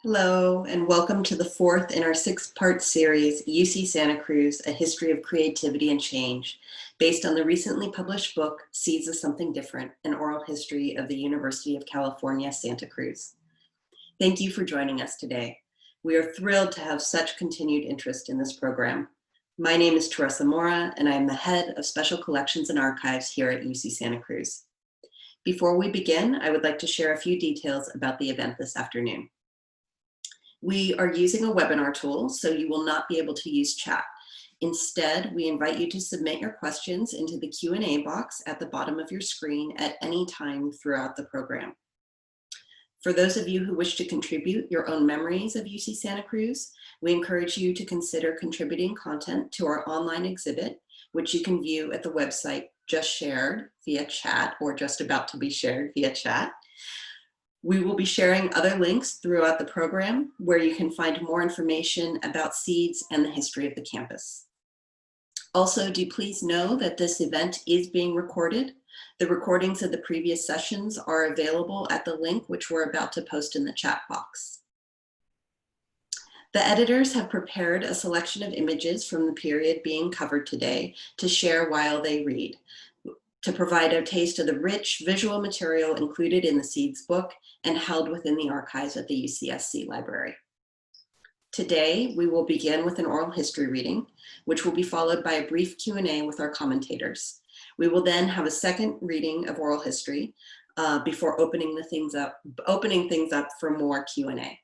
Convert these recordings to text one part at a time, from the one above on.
Hello, and welcome to the fourth in our six-part series, UC Santa Cruz, A History of Creativity and Change, based on the recently published book, Seeds of Something Different, An Oral History of the University of California, Santa Cruz. Thank you for joining us today. We are thrilled to have such continued interest in this program. My name is Teresa Mora, and I am the head of Special Collections and Archives here at UC Santa Cruz. Before we begin, I would like to share a few details about the event this afternoon. We are using a webinar tool, so you will not be able to use chat. Instead, we invite you to submit your questions into the Q&A box at the bottom of your screen at any time throughout the program. For those of you who wish to contribute your own memories of UC Santa Cruz, we encourage you to consider contributing content to our online exhibit, which you can view at the website just shared via chat or just about to be shared via chat. We will be sharing other links throughout the program where you can find more information about seeds and the history of the campus. Also, do please know that this event is being recorded. The recordings of the previous sessions are available at the link which we're about to post in the chat box. The editors have prepared a selection of images from the period being covered today to share while they read, to provide a taste of the rich visual material included in the Seeds book and held within the archives at the UCSC library. Today, we will begin with an oral history reading, which will be followed by a brief Q&A with our commentators. We will then have a second reading of oral history before opening things up for more Q&A.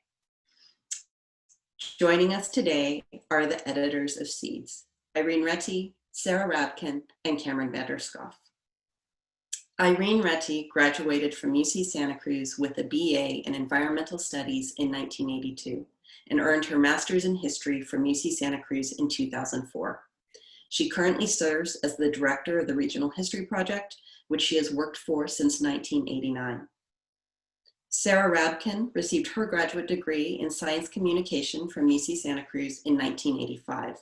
Joining us today are the editors of Seeds, Irene Reti, Sarah Rabkin, and Cameron Vanderskoff. Irene Reti graduated from UC Santa Cruz with a BA in Environmental Studies in 1982 and earned her Master's in History from UC Santa Cruz in 2004. She currently serves as the director of the Regional History Project, which she has worked for since 1989. Sarah Rabkin received her graduate degree in Science Communication from UC Santa Cruz in 1985.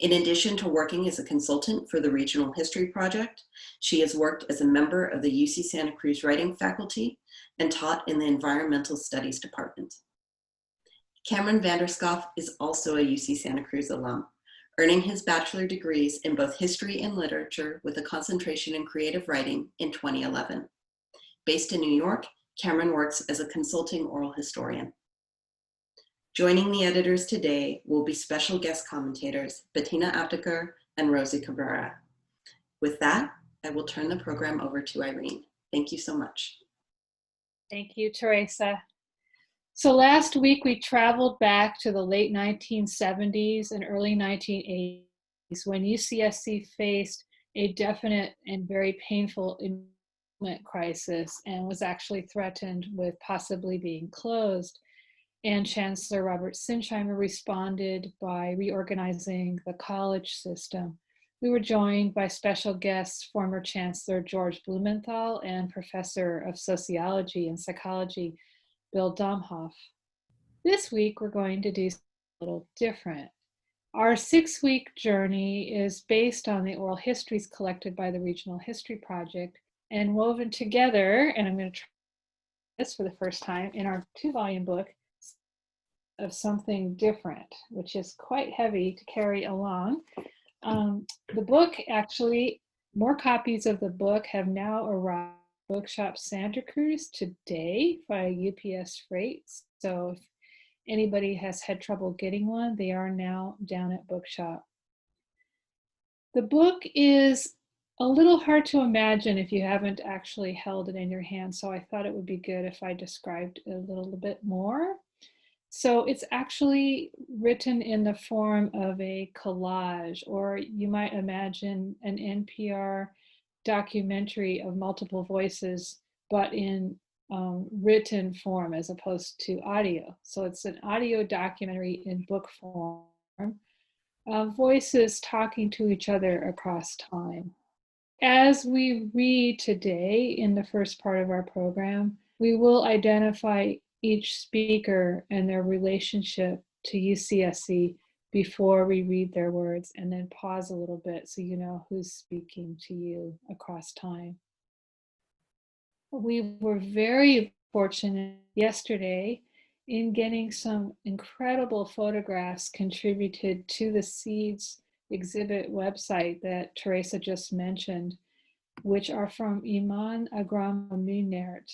In addition to working as a consultant for the Regional History Project, she has worked as a member of the UC Santa Cruz writing faculty and taught in the Environmental Studies Department. Cameron Vanderskoff is also a UC Santa Cruz alum, earning his bachelor degrees in both history and literature with a concentration in creative writing in 2011. Based in New York, Cameron works as a consulting oral historian. Joining the editors today will be special guest commentators, Bettina Aptheker and Rosie Cabrera. With that, I will turn the program over to Irene. Thank you so much. Thank you, Teresa. So last week we traveled back to the late 1970s and early 1980s when UCSC faced a definite and very painful enrollment crisis and was actually threatened with possibly being closed. And Chancellor Robert Sinsheimer responded by reorganizing the college system. We were joined by special guests, former Chancellor George Blumenthal and Professor of Sociology and Psychology, Bill Domhoff. This week, we're going to do something a little different. Our 6-week journey is based on the oral histories collected by the Regional History Project and woven together, and I'm going to try this for the first time, in our 2-volume book, of Something Different, which is quite heavy to carry along. The book, actually, more copies of the book have now arrived at Bookshop Santa Cruz today by UPS Freight. So if anybody has had trouble getting one, they are now down at Bookshop. The book is a little hard to imagine if you haven't actually held it in your hand, so I thought it would be good if I described it a little bit more. So it's actually written in the form of a collage, or you might imagine an NPR documentary of multiple voices, but in written form as opposed to audio. So it's an audio documentary in book form, voices talking to each other across time. As we read today in the first part of our program, we will identify each speaker and their relationship to UCSC before we read their words, and then pause a little bit so you know who's speaking to you across time. We were very fortunate yesterday in getting some incredible photographs contributed to the Seeds exhibit website that Teresa just mentioned, which are from Iman Agraminert,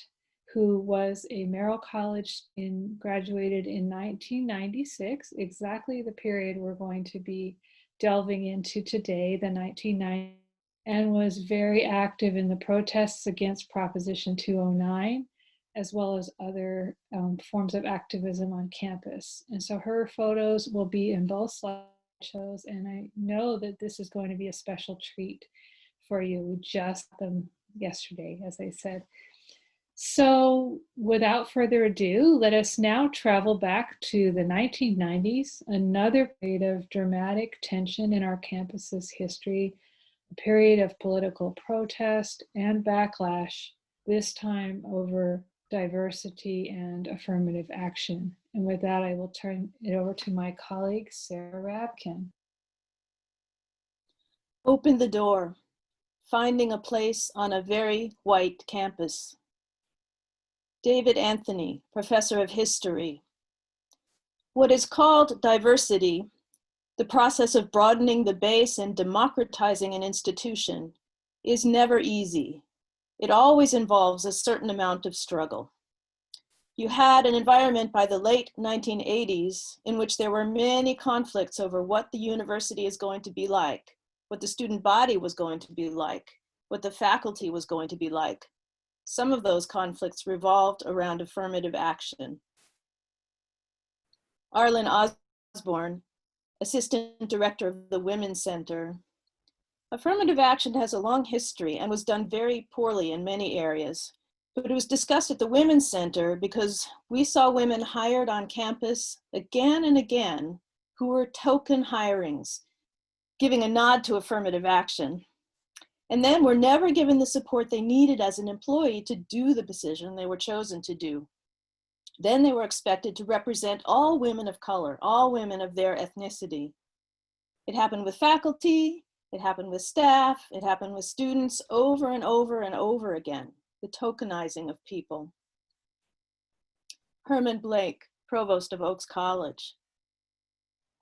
who was a Merrill College and graduated in 1996, exactly the period we're going to be delving into today, the 1990s, and was very active in the protests against Proposition 209, as well as other forms of activism on campus. And so her photos will be in both slideshows, and I know that this is going to be a special treat for you. We just got them yesterday, as I said. So without further ado, let us now travel back to the 1990s, another period of dramatic tension in our campus's history, a period of political protest and backlash, this time over diversity and affirmative action. And with that, I will turn it over to my colleague, Sarah Rabkin. Open the door, finding a place on a very white campus. David Anthony, professor of history. What is called diversity, the process of broadening the base and democratizing an institution, is never easy. It always involves a certain amount of struggle. You had an environment by the late 1980s in which there were many conflicts over what the university is going to be like, what the student body was going to be like, what the faculty was going to be like. Some of those conflicts revolved around affirmative action. Arlen Osborne, assistant director of the Women's Center. Affirmative action has a long history and was done very poorly in many areas, but it was discussed at the Women's Center because we saw women hired on campus again and again who were token hirings, giving a nod to affirmative action. And then were never given the support they needed as an employee to do the decision they were chosen to do. Then they were expected to represent all women of color, all women of their ethnicity. It happened with faculty, it happened with staff, it happened with students over and over and over again, the tokenizing of people. Herman Blake, provost of Oaks College.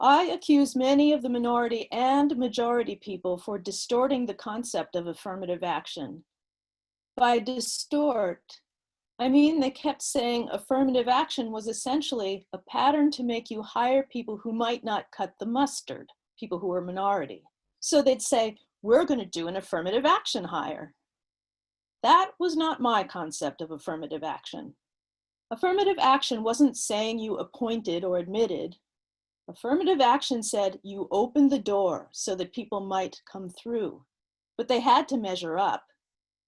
I accuse many of the minority and majority people for distorting the concept of affirmative action. By distort, I mean they kept saying affirmative action was essentially a pattern to make you hire people who might not cut the mustard, people who were minority. So they'd say, we're going to do an affirmative action hire. That was not my concept of affirmative action. Affirmative action wasn't saying you appointed or admitted. Affirmative action said you opened the door so that people might come through, but they had to measure up.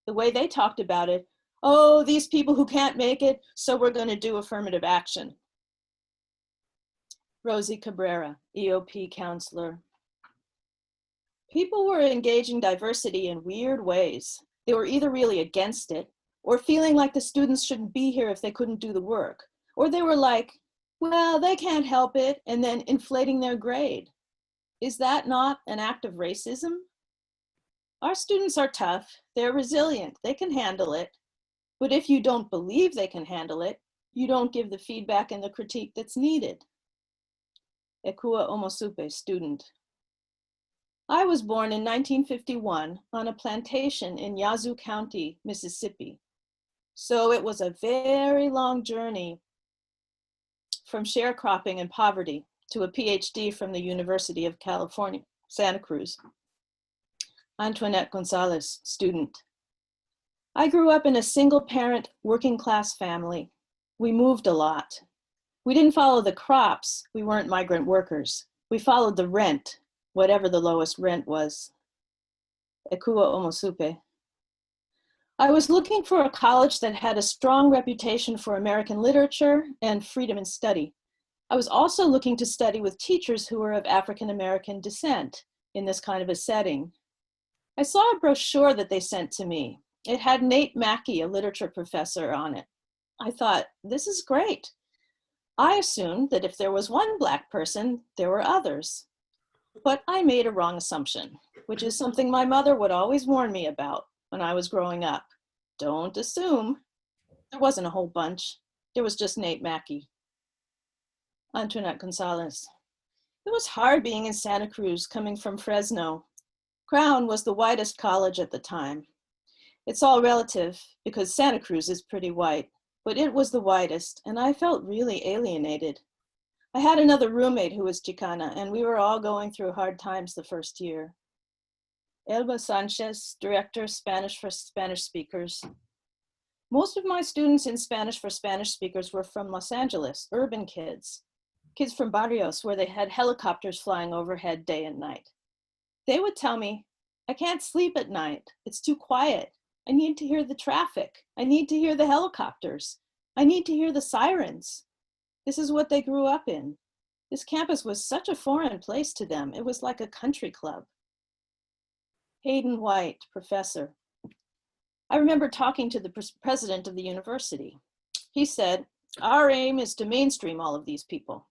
The way they talked about it, oh, these people who can't make it, so we're going to do affirmative action. Rosie Cabrera, EOP counselor. People were engaging diversity in weird ways. They were either really against it or feeling like the students shouldn't be here if they couldn't do the work, or they were like, well, they can't help it, and then inflating their grade. Is that not an act of racism? Our students are tough, they're resilient, they can handle it. But if you don't believe they can handle it, you don't give the feedback and the critique that's needed. Ekua Omosupe, student. I was born in 1951 on a plantation in Yazoo County, Mississippi. So it was a very long journey from sharecropping and poverty to a PhD from the University of California, Santa Cruz. Antoinette Gonzalez, student. I grew up in a single parent working class family. We moved a lot. We didn't follow the crops. We weren't migrant workers. We followed the rent, whatever the lowest rent was. Ekua Omosupe. I was looking for a college that had a strong reputation for American literature and freedom in study. I was also looking to study with teachers who were of African American descent in this kind of a setting. I saw a brochure that they sent to me. It had Nate Mackey, a literature professor, on it. I thought, this is great. I assumed that if there was one Black person, there were others. But I made a wrong assumption, which is something my mother would always warn me about when I was growing up. Don't assume. There wasn't a whole bunch. There was just Nate Mackey. Antoinette Gonzalez. It was hard being in Santa Cruz, coming from Fresno. Crown was the whitest college at the time. It's all relative because Santa Cruz is pretty white, but it was the whitest, and I felt really alienated. I had another roommate who was Chicana, and we were all going through hard times the first year. Elba Sanchez, Director, Spanish for Spanish Speakers. Most of my students in Spanish for Spanish Speakers were from Los Angeles, urban kids from barrios where they had helicopters flying overhead day and night. They would tell me, I can't sleep at night. It's too quiet. I need to hear the traffic. I need to hear the helicopters. I need to hear the sirens. This is what they grew up in. This campus was such a foreign place to them. It was like a country club. Hayden White, professor. I remember talking to the president of the university. He said, our aim is to mainstream all of these people.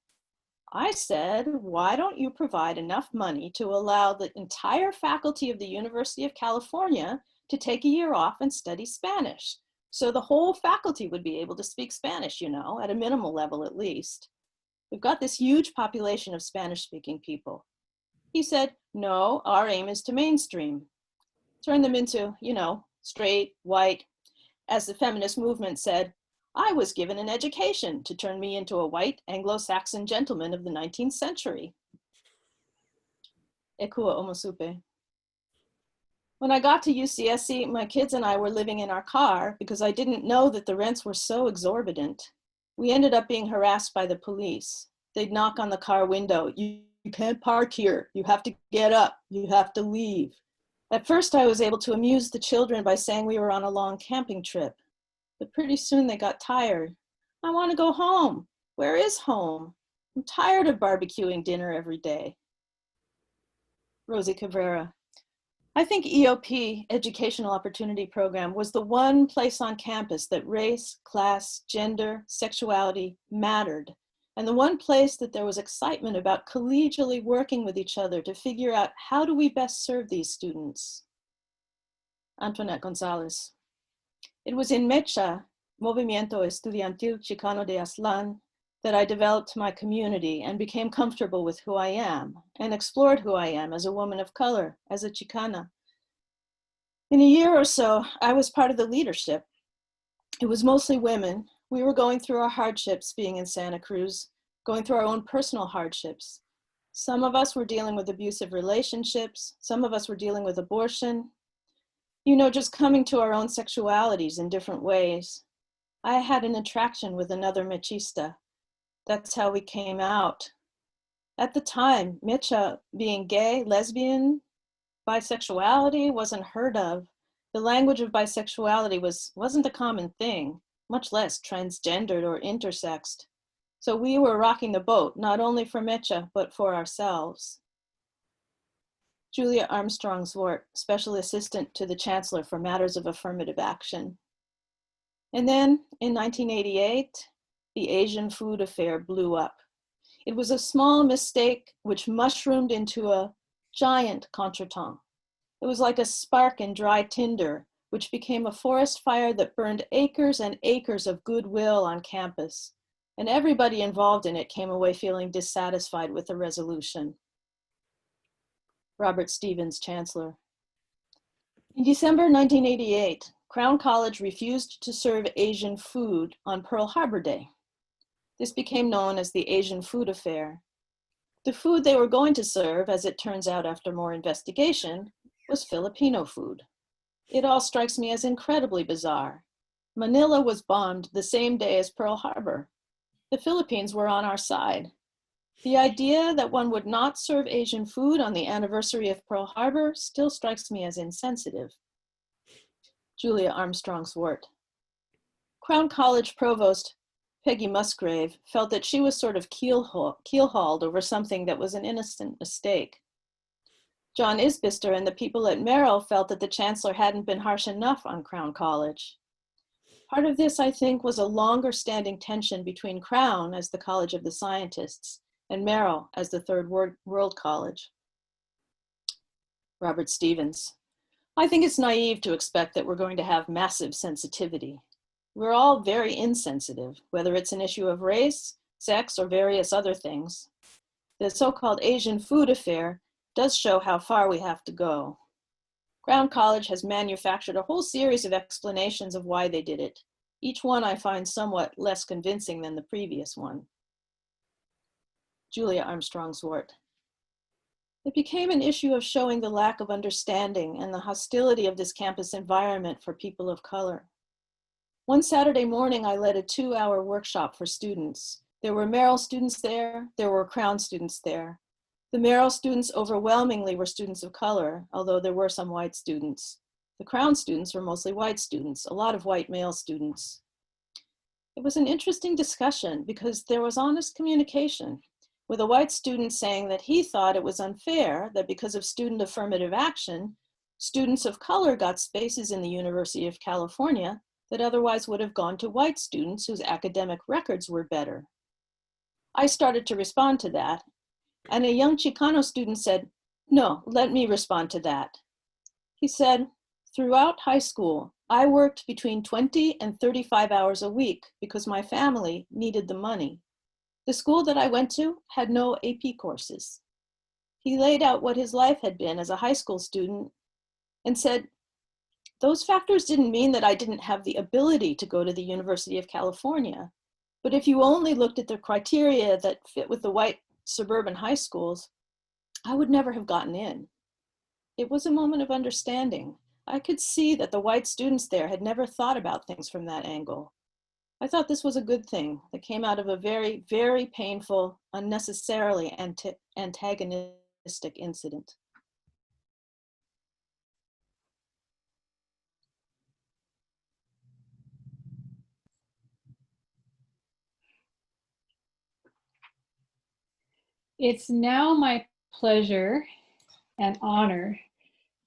I said, why don't you provide enough money to allow the entire faculty of the University of California to take a year off and study Spanish? So the whole faculty would be able to speak Spanish, you know, at a minimal level at least. We've got this huge population of Spanish-speaking people. He said, no, our aim is to mainstream. Turn them into, you know, straight, white. As the feminist movement said, I was given an education to turn me into a white Anglo-Saxon gentleman of the 19th century. Ekua Omosupe. When I got to UCSC, my kids and I were living in our car because I didn't know that the rents were so exorbitant. We ended up being harassed by the police. They'd knock on the car window. You can't park here. You have to get up. You have to leave. At first, I was able to amuse the children by saying we were on a long camping trip. But pretty soon they got tired. I want to go home. Where is home? I'm tired of barbecuing dinner every day. Rosie Cabrera. I think EOP, Educational Opportunity Program, was the one place on campus that race, class, gender, sexuality mattered, and the one place that there was excitement about collegially working with each other to figure out how do we best serve these students. Antoinette Gonzalez. It was in Mecha, Movimiento Estudiantil Chicano de Aztlán, that I developed my community and became comfortable with who I am and explored who I am as a woman of color, as a Chicana. In a year or so, I was part of the leadership. It was mostly women. We were going through our hardships being in Santa Cruz, going through our own personal hardships. Some of us were dealing with abusive relationships. Some of us were dealing with abortion. You know, just coming to our own sexualities in different ways. I had an attraction with another mechista. That's how we came out. At the time, Mecha, being gay, lesbian, bisexuality wasn't heard of. The language of bisexuality wasn't a common thing, much less transgendered or intersexed. So we were rocking the boat, not only for Mecha, but for ourselves. Julia Armstrong-Zwart, Special Assistant to the Chancellor for Matters of Affirmative Action. And then in 1988, the Asian food affair blew up. It was a small mistake which mushroomed into a giant contretemps. It was like a spark in dry tinder, which became a forest fire that burned acres and acres of goodwill on campus. And everybody involved in it came away feeling dissatisfied with the resolution. Robert Stevens, Chancellor. In December 1988, Crown College refused to serve Asian food on Pearl Harbor Day. This became known as the Asian food affair. The food they were going to serve, as it turns out after more investigation, was Filipino food. It all strikes me as incredibly bizarre. Manila was bombed the same day as Pearl Harbor. The Philippines were on our side. The idea that one would not serve Asian food on the anniversary of Pearl Harbor still strikes me as insensitive. Julia Armstrong-Zwart. Crown College Provost Peggy Musgrave felt that she was sort of keel-hauled over something that was an innocent mistake. John Isbister and the people at Merrill felt that the chancellor hadn't been harsh enough on Crown College. Part of this, I think, was a longer-standing tension between Crown as the College of the Scientists and Merrill as the Third World College. Robert Stevens. I think it's naive to expect that we're going to have massive sensitivity. We're all very insensitive, whether it's an issue of race, sex, or various other things. The so-called Asian food affair does show how far we have to go. Crown College has manufactured a whole series of explanations of why they did it. Each one I find somewhat less convincing than the previous one. Julia Armstrong Swart. It became an issue of showing the lack of understanding and the hostility of this campus environment for people of color. One Saturday morning, I led a 2-hour workshop for students. There were Merrill students there were Crown students there. The Merrill students overwhelmingly were students of color, although there were some white students. The Crown students were mostly white students, a lot of white male students. It was an interesting discussion because there was honest communication, with a white student saying that he thought it was unfair that because of student affirmative action, students of color got spaces in the University of California that otherwise would have gone to white students whose academic records were better. I started to respond to that, and a young Chicano student said, "No, let me respond to that." He said, "Throughout high school, I worked between 20 and 35 hours a week because my family needed the money. The school that I went to had no AP courses." He laid out what his life had been as a high school student and said, "Those factors didn't mean that I didn't have the ability to go to the University of California. But if you only looked at the criteria that fit with the white suburban high schools, I would never have gotten in." It was a moment of understanding. I could see that the white students there had never thought about things from that angle. I thought this was a good thing that came out of a very, very painful, unnecessarily antagonistic incident. It's now my pleasure and honor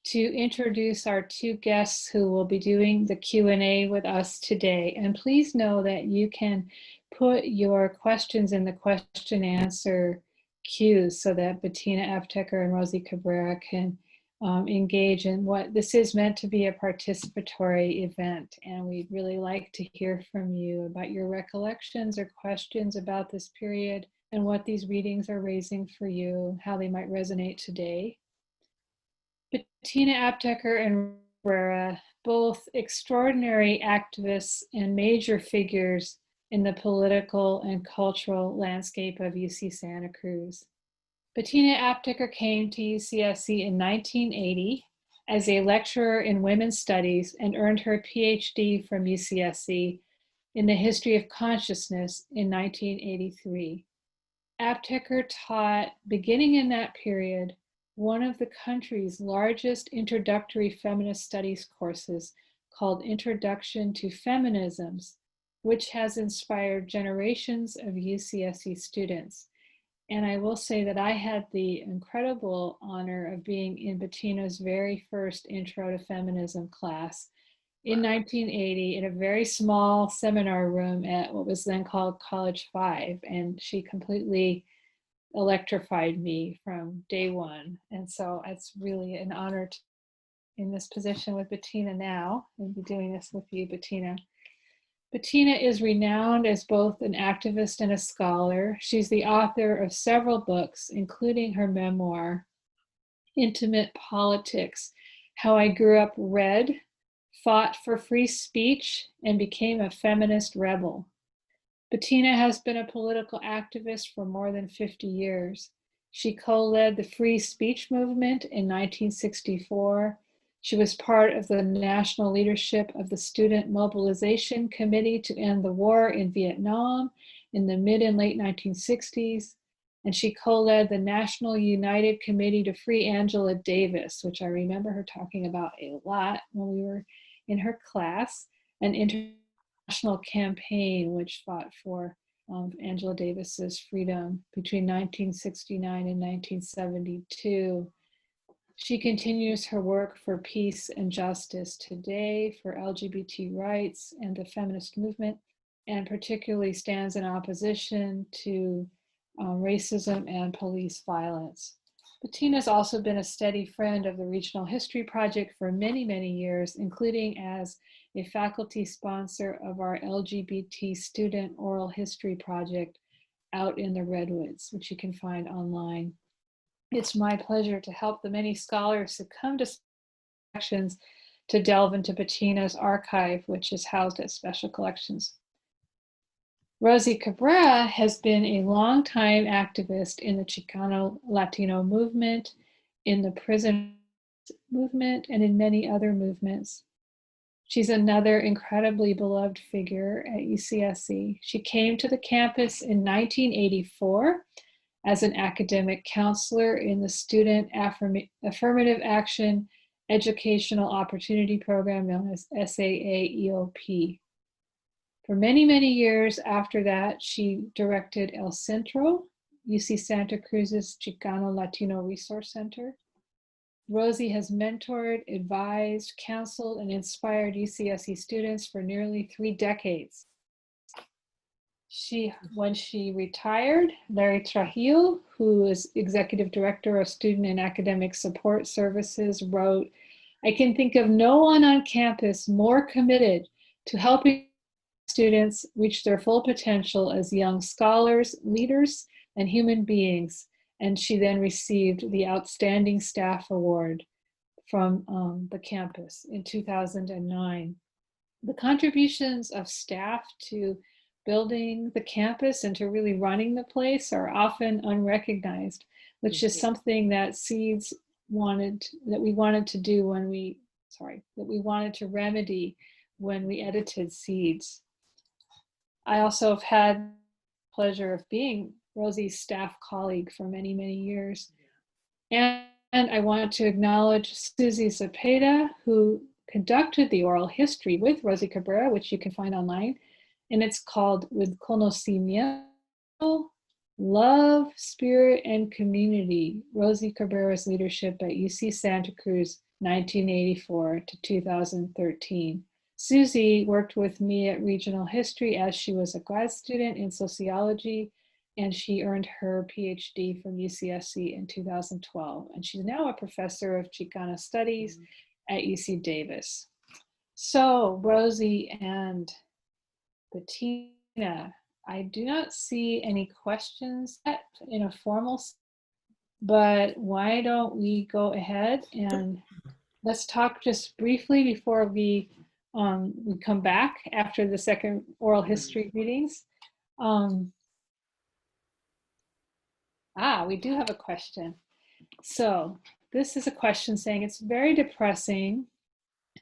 to introduce our two guests who will be doing the Q&A with us today. And please know that you can put your questions in the question answer queues so that Bettina Aptheker and Rosie Cabrera can engage in what this is meant to be a participatory event. And we'd really like to hear from you about your recollections or questions about this period and what these readings are raising for you, how they might resonate today. Bettina Aptheker and Cabrera, both extraordinary activists and major figures in the political and cultural landscape of UC Santa Cruz. Bettina Aptheker came to UCSC in 1980 as a lecturer in women's studies and earned her PhD from UCSC in the history of consciousness in 1983. Aptheker taught, beginning in that period, one of the country's largest introductory feminist studies courses called Introduction to Feminisms, which has inspired generations of UCSC students. And I will say that I had the incredible honor of being in Bettina's very first Intro to Feminism class in 1980 in a very small seminar room at what was then called College 5. And she completely electrified me from day one. And so it's really an honor to be in this position with Bettina now and be doing this with you, Bettina. Bettina is renowned as both an activist and a scholar. She's the author of several books, including her memoir, Intimate Politics: How I Grew Up Red, Fought for Free Speech, and Became a Feminist Rebel. Bettina has been a political activist for more than 50 years. She co-led the free speech movement in 1964. She was part of the national leadership of the Student Mobilization Committee to end the war in Vietnam in the mid and late 1960s. And she co-led the National United Committee to Free Angela Davis, which I remember her talking about a lot when we were in her class, an international campaign which fought for Angela Davis's freedom between 1969 and 1972. She continues her work for peace and justice today, for LGBT rights and the feminist movement, and particularly stands in opposition to racism and police violence. Bettina's also been a steady friend of the Regional History Project for many, many years, including as a faculty sponsor of our LGBT student oral history project Out in the Redwoods, which you can find online. It's my pleasure to help the many scholars who come to sections to delve into Bettina's archive, which is housed at Special Collections. Rosie Cabrera has been a longtime activist in the Chicano Latino movement, in the prison movement, and in many other movements. She's another incredibly beloved figure at UCSC. She came to the campus in 1984 as an academic counselor in the Student Affirmative Action Educational Opportunity Program known as SAA-EOP. For many, many years after that, she directed El Centro, UC Santa Cruz's Chicano Latino Resource Center. Rosie has mentored, advised, counseled, and inspired UCSC students for nearly 3 decades. When she retired, Larry Trujillo, who is executive director of Student and Academic Support Services, wrote, "I can think of no one on campus more committed to helping students reach their full potential as young scholars, leaders, and human beings." And she then received the Outstanding Staff Award from the campus in 2009. The contributions of staff to building the campus and to really running the place are often unrecognized, which is something that we wanted to do when we wanted to remedy when we edited Seeds. I also have had the pleasure of being Rosie's staff colleague for many, many years. And I want to acknowledge Susie Zepeda, who conducted the oral history with Rosie Cabrera, which you can find online. And it's called With Conocimiento, Love, Spirit, and Community, Rosie Cabrera's Leadership at UC Santa Cruz, 1984 to 2013. Susie worked with me at Regional History as she was a grad student in sociology, and she earned her PhD from UCSC in 2012. And she's now a professor of Chicana Studies at UC Davis. So Rosie and Bettina, I do not see any questions yet in a formal, but why don't we go ahead and let's talk just briefly before we come back after the second oral history readings. We do have a question. So this is a question saying, it's very depressing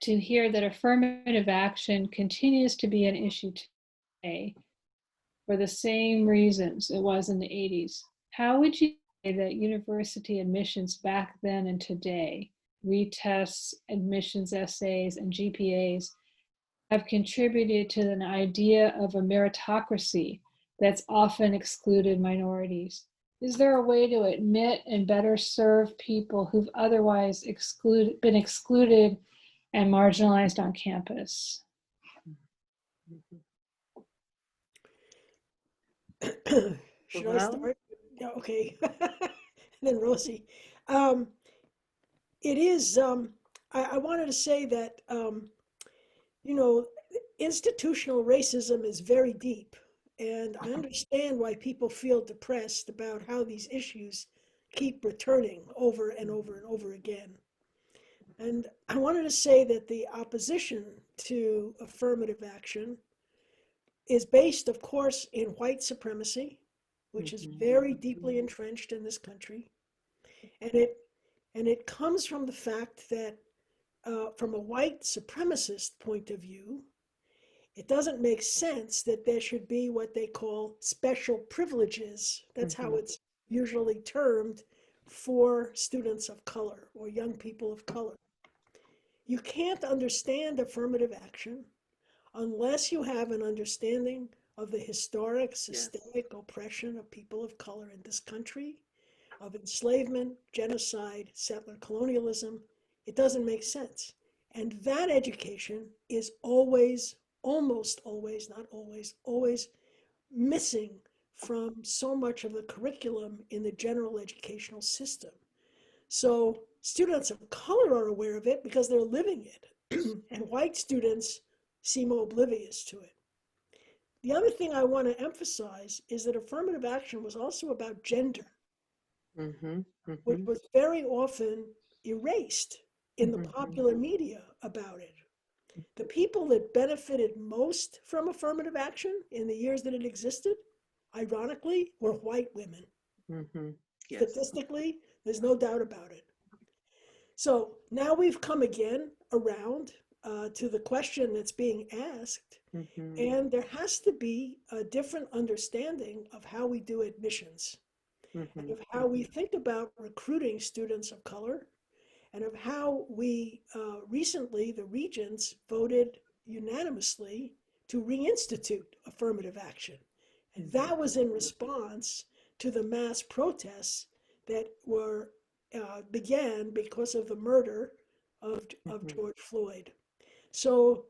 to hear that affirmative action continues to be an issue today for the same reasons it was in the 80s. How would you say that university admissions back then and today, retests, admissions essays, and GPAs have contributed to an idea of a meritocracy that's often excluded minorities? Is there a way to admit and better serve people who've otherwise been excluded and marginalized on campus? Should I start? Yeah, okay. And then Rosie. It is, I wanted to say that, institutional racism is very deep. And I understand why people feel depressed about how these issues keep returning over and over and over again. And I wanted to say that the opposition to affirmative action is based, of course, in white supremacy, which is very deeply entrenched in this country. And it comes from the fact that from a white supremacist point of view, it doesn't make sense that there should be what they call special privileges. That's how it's usually termed for students of color or young people of color. You can't understand affirmative action unless you have an understanding of the historic, systemic oppression of people of color in this country, of enslavement, genocide, settler colonialism. It doesn't make sense. And that education is always, almost always, not always, always missing from so much of the curriculum in the general educational system. So students of color are aware of it because they're living it, and white students seem oblivious to it. The other thing I want to emphasize is that affirmative action was also about gender, which was very often erased in the popular media about it. The people that benefited most from affirmative action in the years that it existed, ironically, were white women. Yes. Statistically, there's no doubt about it. So now we've come again around to the question that's being asked, and there has to be a different understanding of how we do admissions, and of how we think about recruiting students of color, and of how we recently, the regents voted unanimously to reinstitute affirmative action. And that was in response to the mass protests that were began because of the murder of George Floyd. So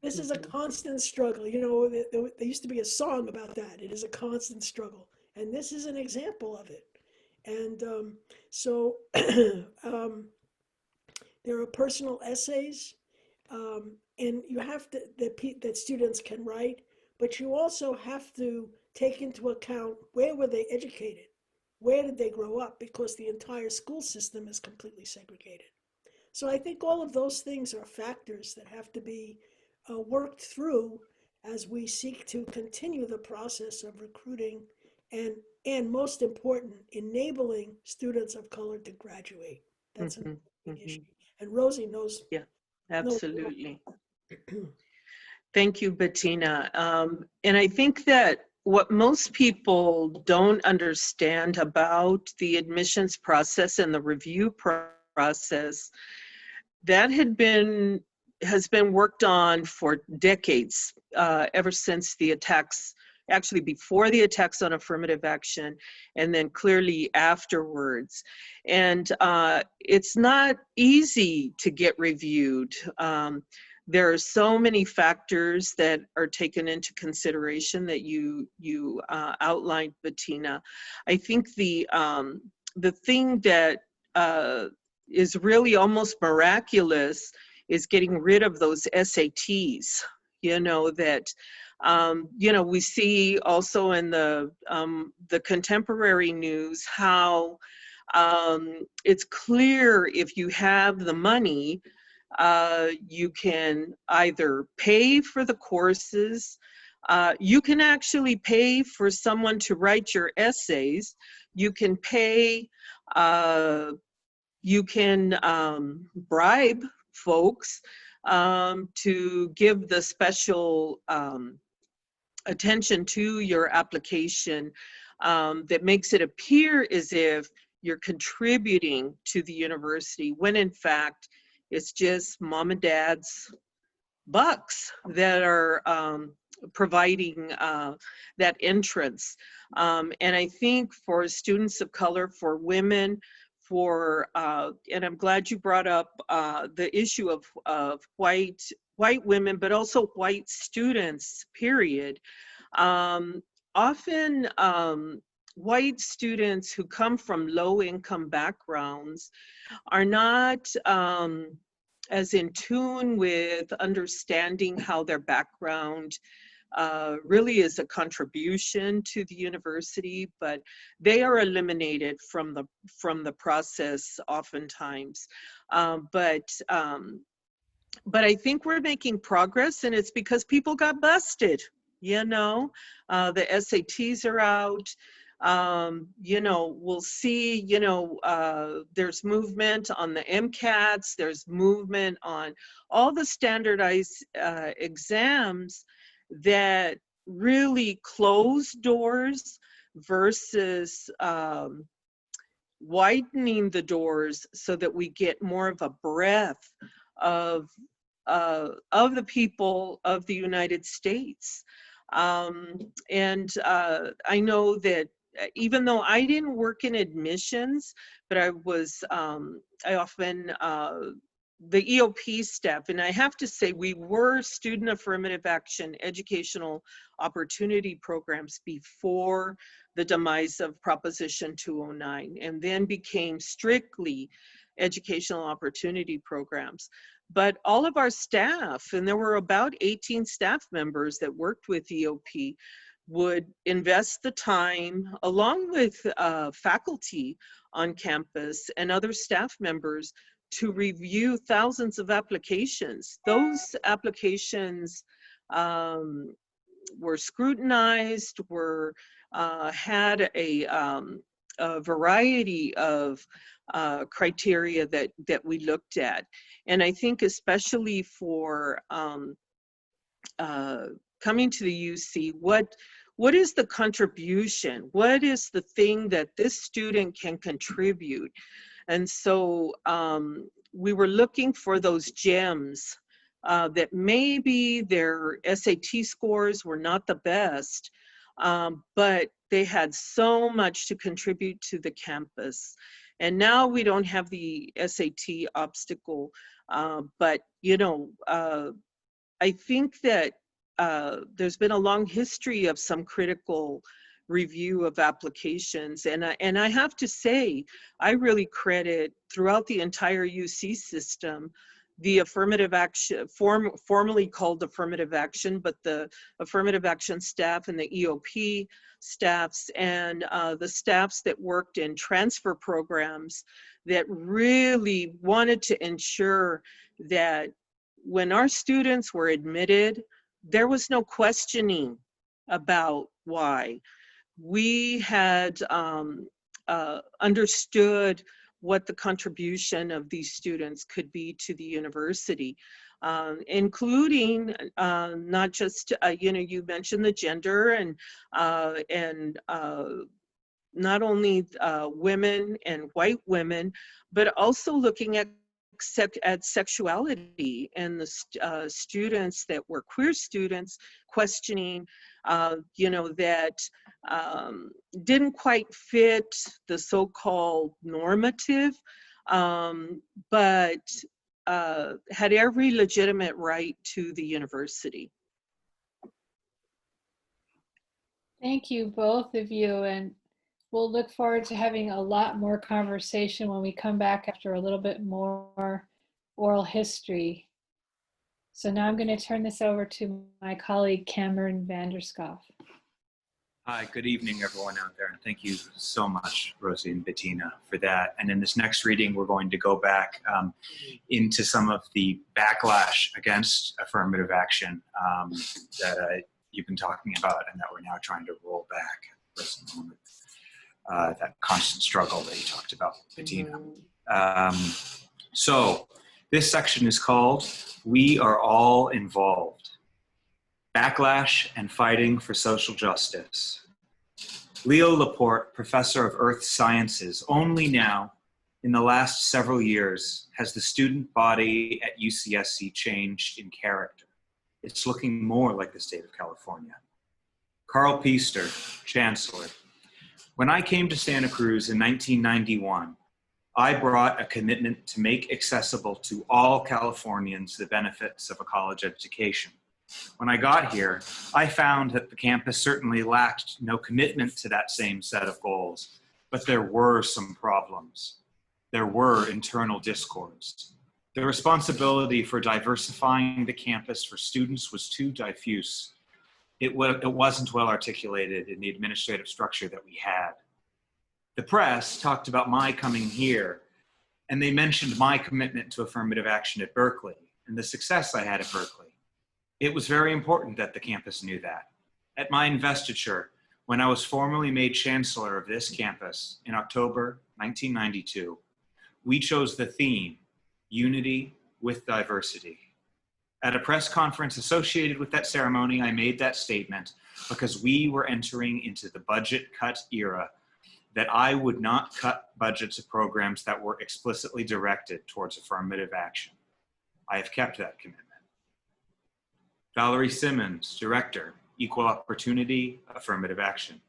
this is a constant struggle. You know, there used to be a song about that. It is a constant struggle. And this is an example of it. And so there are personal essays, and you have to, that students can write, but you also have to take into account where were they educated? Where did they grow up? Because the entire school system is completely segregated. So I think all of those things are factors that have to be worked through as we seek to continue the process of recruiting and most important, enabling students of color to graduate. That's an important issue. And Rosie knows. Yeah, absolutely. Thank you, Bettina. And I think that what most people don't understand about the admissions process and the review process, that has been worked on for decades, ever since the attacks, actually before the attacks on affirmative action, and then clearly afterwards. And it's not easy to get reviewed. There are so many factors that are taken into consideration that you outlined, Bettina. I think the thing that is really almost miraculous is getting rid of those SATs, you know, that you know, we see also in the contemporary news how it's clear if you have the money, you can either pay for the courses, you can actually pay for someone to write your essays, you can pay, you can bribe folks to give the special attention to your application that makes it appear as if you're contributing to the university, when in fact it's just mom and dad's bucks that are providing that entrance. And I think for students of color, for women, for, and I'm glad you brought up the issue of white women, but also white students, period. Often white students who come from low income backgrounds are not as in tune with understanding how their background really is a contribution to the university, but they are eliminated from the process oftentimes. But I think we're making progress, and it's because people got busted. You know, the SATs are out. You know, we'll see, you know, there's movement on the MCATs, there's movement on all the standardized exams that really close doors versus widening the doors so that we get more of a breadth of the people of the United States. And I know that even though I didn't work in admissions, but I was, I often, the EOP staff, and I have to say we were student affirmative action educational opportunity programs before the demise of Proposition 209, and then became strictly educational opportunity programs. but all of our staff, and there were about 18 staff members that worked with EOP, would invest the time, along with faculty on campus and other staff members, to review thousands of applications. Those applications were scrutinized, had a variety of criteria that we looked at. And I think especially for coming to the UC, what is the contribution? What is the thing that this student can contribute? And so we were looking for those gems that maybe their SAT scores were not the best, but they had so much to contribute to the campus. And now we don't have the SAT obstacle, but I think that there's been a long history of some critical review of applications. And I have to say, I really credit throughout the entire UC system, the affirmative action, formerly called affirmative action, but the affirmative action staff and the EOP staffs and the staffs that worked in transfer programs that really wanted to ensure that when our students were admitted, there was no questioning about why. We had understood what the contribution of these students could be to the university, including not just, you mentioned the gender and not only women and white women, but also looking at sexuality and the students that were queer students questioning, that didn't quite fit the so-called normative, but had every legitimate right to the university. Thank you, both of you. And we'll look forward to having a lot more conversation when we come back after a little bit more oral history. So now I'm going to turn this over to my colleague, Cameron Vanderskoff. Hi, good evening, everyone out there. And thank you so much, Rosie and Bettina, for that. And in this next reading, we're going to go back into some of the backlash against affirmative action that you've been talking about and that we're now trying to roll back at the present moment. That constant struggle that you talked about, Bettina. So this section is called "We Are All Involved: Backlash and Fighting for Social Justice." Leo Laporte, professor of earth sciences, only now, in the last several years, has the student body at UCSC changed in character. It's looking more like the state of California. Carl Piester, chancellor. When I came to Santa Cruz in 1991, I brought a commitment to make accessible to all Californians the benefits of a college education. When I got here, I found that the campus certainly lacked no commitment to that same set of goals, but there were some problems. There were internal discords. The responsibility for diversifying the campus for students was too diffuse. It wasn't well articulated in the administrative structure that we had. The press talked about my coming here, and they mentioned my commitment to affirmative action at Berkeley and the success I had at Berkeley. It was very important that the campus knew that. At my investiture, when I was formally made chancellor of this campus in October 1992, we chose the theme, Unity with Diversity. At a press conference associated with that ceremony, I made that statement because we were entering into the budget cut era, that I would not cut budgets of programs that were explicitly directed towards affirmative action. I have kept that commitment. Valerie Simmons, director, Equal Opportunity, Affirmative Action.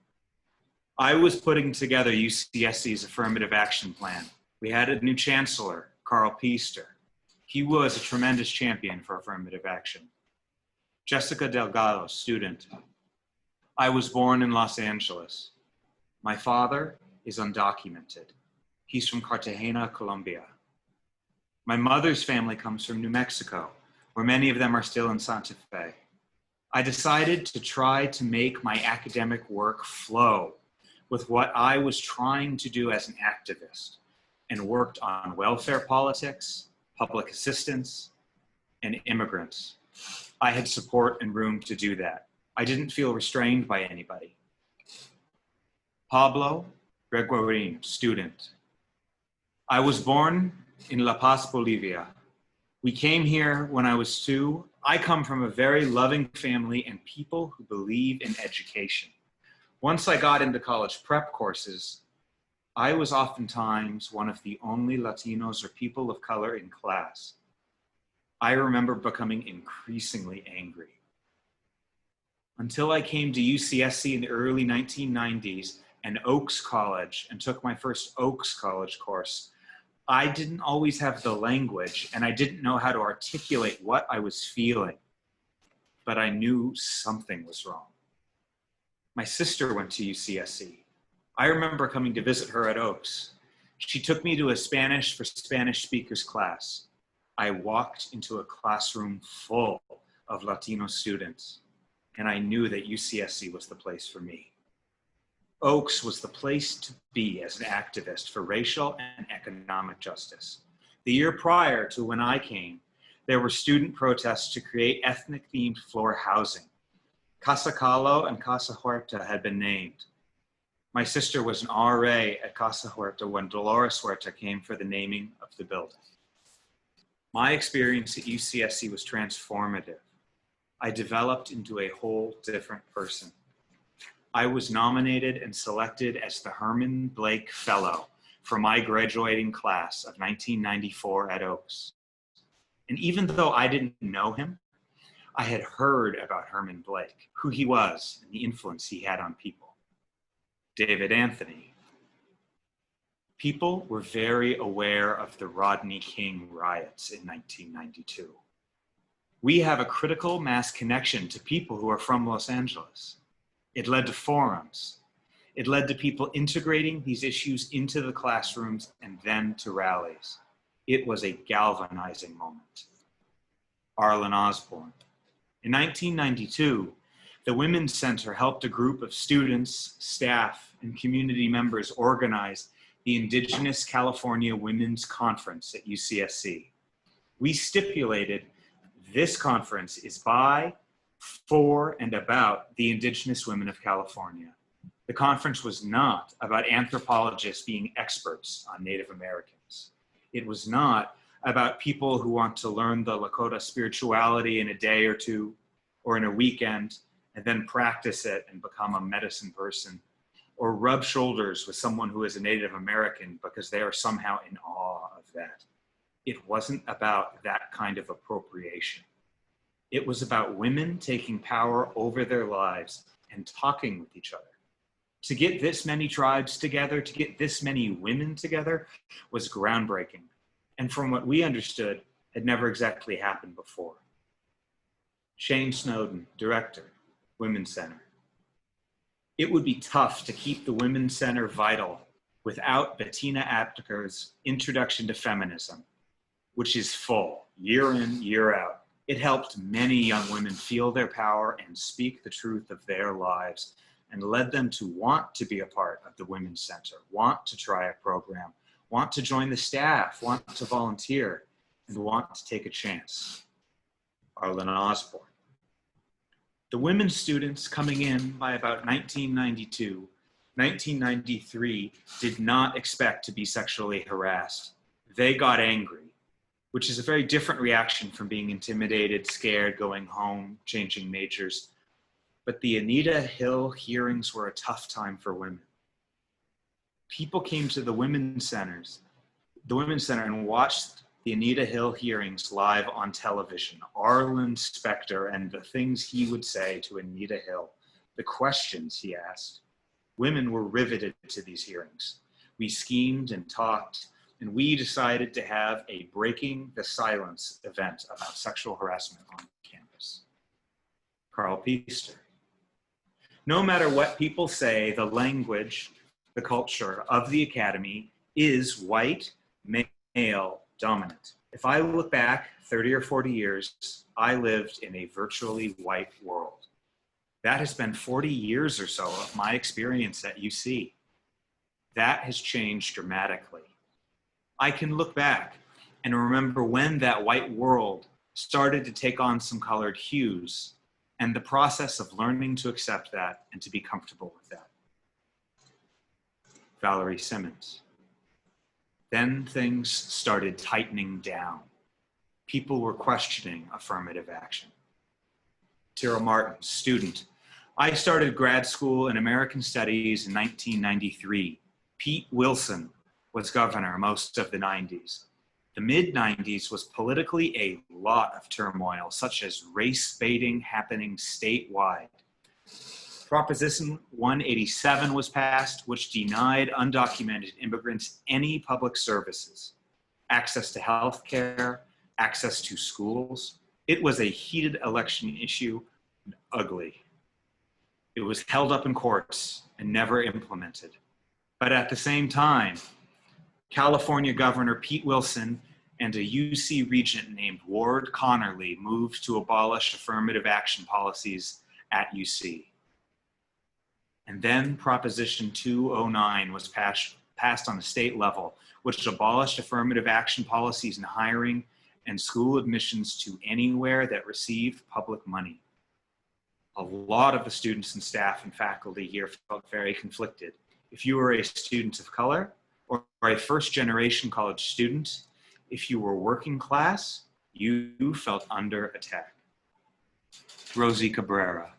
I was putting together UCSC's affirmative action plan. We had a new chancellor, Carl Piester. He was a tremendous champion for affirmative action. Jessica Delgado, student. I was born in Los Angeles. My father is undocumented. He's from Cartagena, Colombia. My mother's family comes from New Mexico, where many of them are still in Santa Fe. I decided to try to make my academic work flow with what I was trying to do as an activist, and worked on welfare politics, public assistance, and immigrants. I had support and room to do that. I didn't feel restrained by anybody. Pablo Gregoire, student. I was born in La Paz, Bolivia. We came here when I was 2. I come from a very loving family and people who believe in education. Once I got into college prep courses, I was oftentimes one of the only Latinos or people of color in class. I remember becoming increasingly angry. Until I came to UCSC in the early 1990s and Ucsc College and took my first Ucsc College course, I didn't always have the language and I didn't know how to articulate what I was feeling, but I knew something was wrong. My sister went to UCSC. I remember coming to visit her at Ucsc. She took me to a Spanish for Spanish speakers class. I walked into a classroom full of Latino students, and I knew that UCSC was the place for me. Ucsc was the place to be as an activist for racial and economic justice. The year prior to when I came, there were student protests to create ethnic-themed floor housing. Casa Calo and Casa Huerta had been named. My sister was an RA at Casa Huerta when Dolores Huerta came for the naming of the building. My experience at UCSC was transformative. I developed into a whole different person. I was nominated and selected as the Herman Blake Fellow for my graduating class of 1994 at Ucsc. And even though I didn't know him, I had heard about Herman Blake, who he was, and the influence he had on people. David Anthony. People were very aware of the Rodney King riots in 1992. We have a critical mass connection to people who are from Los Angeles. It led to forums. It led to people integrating these issues into the classrooms and then to rallies. It was a galvanizing moment. Arlen Osborne. In 1992, the Women's Center helped a group of students, staff, and community members organize the Indigenous California Women's Conference at UCSC. We stipulated this conference is by, for, and about the Indigenous women of California. The conference was not about anthropologists being experts on Native Americans. It was not about people who want to learn the Lakota spirituality in a day or two or in a weekend and then practice it and become a medicine person, or rub shoulders with someone who is a Native American because they are somehow in awe of that. It wasn't about that kind of appropriation. It was about women taking power over their lives and talking with each other. To get this many tribes together, to get this many women together was groundbreaking. And from what we understood, had never exactly happened before. Shane Snowden, director, Women's Center. It would be tough to keep the Women's Center vital without Bettina Aptheker's Introduction to Feminism, which is full, year in, year out. It helped many young women feel their power and speak the truth of their lives, and led them to want to be a part of the Women's Center, want to try a program, want to join the staff, want to volunteer, and want to take a chance. Arlen Osborne. The women students coming in by about 1992, 1993 did not expect to be sexually harassed. They got angry, which is a very different reaction from being intimidated, scared, going home, changing majors. But the Anita Hill hearings were a tough time for women. People came to the Women's Center and watched the Anita Hill hearings live on television. Arlen Specter and the things he would say to Anita Hill, the questions he asked. Women were riveted to these hearings. We schemed and talked, and we decided to have a Breaking the Silence event about sexual harassment on campus. Carl Piester. No matter what people say, the language, the culture of the academy is white, male dominant. If I look back 30 or 40 years, I lived in a virtually white world. That has been 40 years or so of my experience at UC. That has changed dramatically. I can look back and remember when that white world started to take on some colored hues and the process of learning to accept that and to be comfortable with that. Valerie Simmons. Then things started tightening down. People were questioning affirmative action. Tira Martin, student. I started grad school in American Studies in 1993. Pete Wilson was governor most of the 90s. The mid-90s was politically a lot of turmoil, such as race baiting happening statewide. Proposition 187 was passed, which denied undocumented immigrants any public services, access to health care, access to schools. It was a heated election issue and ugly. It was held up in courts and never implemented. But at the same time, California Governor Pete Wilson and a UC regent named Ward Connerly moved to abolish affirmative action policies at UC. And then Proposition 209 was passed on a state level, which abolished affirmative action policies in hiring and school admissions to anywhere that received public money. A lot of the students and staff and faculty here felt very conflicted. If you were a student of color or a first-generation college student, if you were working class, you felt under attack. Rosie Cabrera.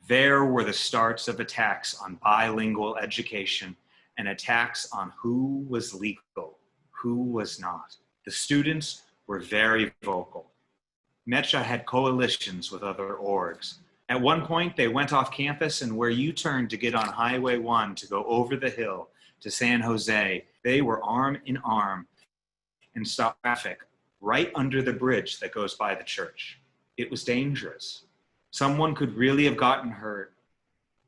There were the starts of attacks on bilingual education and attacks on who was legal, who was not. The students were very vocal. MECHA had coalitions with other orgs. At one point, they went off campus, and where you turned to get on Highway 1 to go over the hill to San Jose, they were arm in arm and stopped traffic right under the bridge that goes by the church. It was dangerous. Someone could really have gotten hurt,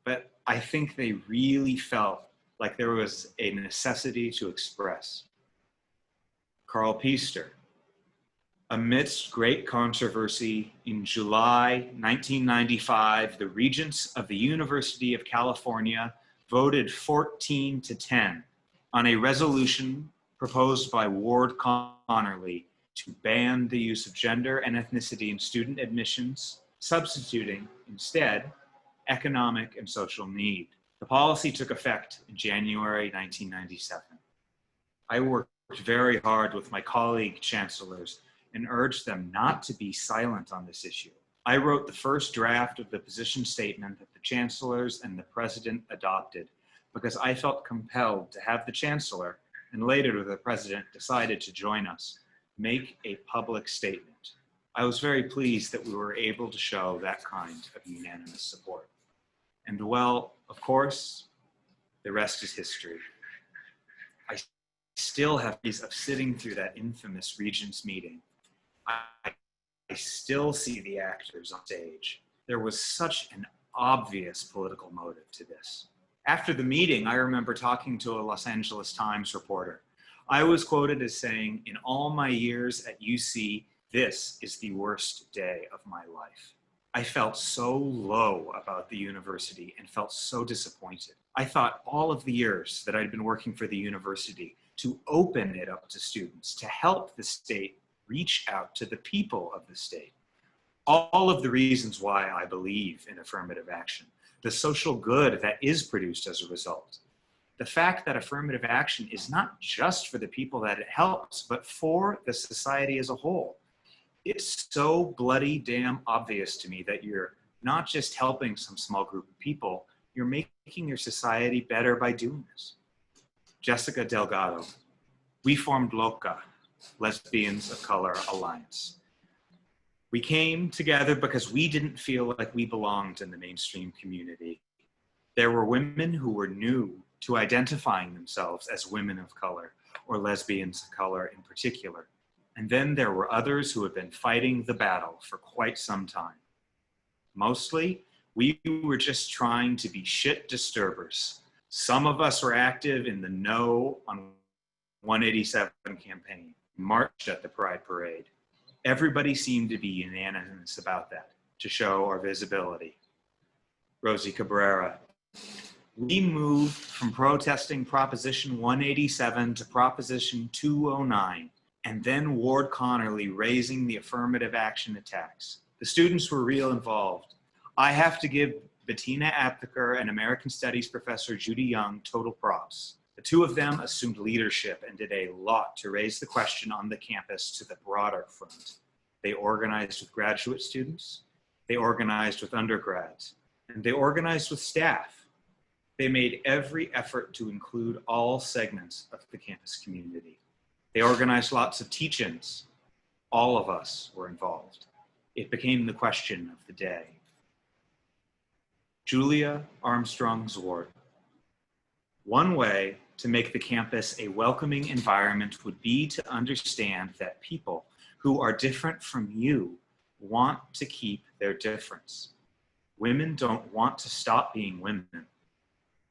but I think they really felt like there was a necessity to express. Carl Piester. Amidst great controversy, in July 1995, the regents of the University of California voted 14-10 on a resolution proposed by Ward Connerly to ban the use of gender and ethnicity in student admissions, substituting instead economic and social need. The policy took effect in January 1997. I worked very hard with my colleague chancellors and urged them not to be silent on this issue. I wrote the first draft of the position statement that the chancellors and the president adopted because I felt compelled to have the chancellor, and later the president decided to join us, make a public statement. I was very pleased that we were able to show that kind of unanimous support. And well, of course, the rest is history. I still have memories of sitting through that infamous Regents meeting. I still see the actors on stage. There was such an obvious political motive to this. After the meeting, I remember talking to a Los Angeles Times reporter. I was quoted as saying, "In all my years at UC, this is the worst day of my life." I felt so low about the university and felt so disappointed. I thought all of the years that I'd been working for the university to open it up to students, to help the state reach out to the people of the state. All of the reasons why I believe in affirmative action, the social good that is produced as a result, the fact that affirmative action is not just for the people that it helps, but for the society as a whole. It's so bloody damn obvious to me that you're not just helping some small group of people, you're making your society better by doing this. Jessica Delgado. We formed LOCA, Lesbians of Color Alliance. We came together because we didn't feel like we belonged in the mainstream community. There were women who were new to identifying themselves as women of color or lesbians of color in particular. And then there were others who had been fighting the battle for quite some time. Mostly, we were just trying to be shit disturbers. Some of us were active in the No on 187 campaign. marched at the Pride Parade. Everybody seemed to be unanimous about that, to show our visibility. Rosie Cabrera. We moved from protesting Proposition 187 to Proposition 209, and then Ward Connerly raising the affirmative action attacks. The students were real involved. I have to give Bettina Aptheker and American Studies professor Judy Young total props. The two of them assumed leadership and did a lot to raise the question on the campus to the broader front. They organized with graduate students, they organized with undergrads, and they organized with staff. They made every effort to include all segments of the campus community. They organized lots of teach-ins. All of us were involved. It became the question of the day. Julia Armstrong Zwart. One way to make the campus a welcoming environment would be to understand that people who are different from you want to keep their difference. Women don't want to stop being women.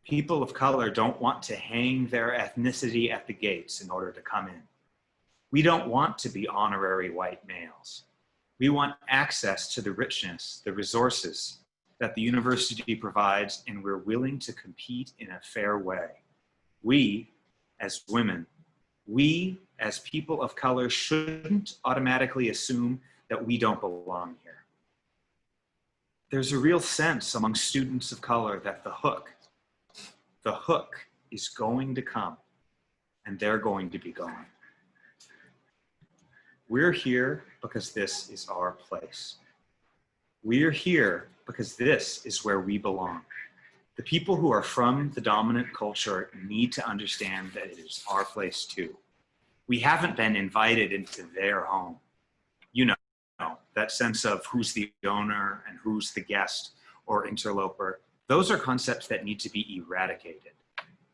People of color don't want to hang their ethnicity at the gates in order to come in. We don't want to be honorary white males. We want access to the richness, the resources that the university provides, and we're willing to compete in a fair way. We, as women, we as people of color shouldn't automatically assume that we don't belong here. There's a real sense among students of color that the hook is going to come, and they're going to be gone. We're here because this is our place. We're here because this is where we belong. The people who are from the dominant culture need to understand that it is our place too. We haven't been invited into their home. You know, that sense of who's the owner and who's the guest or interloper. Those are concepts that need to be eradicated.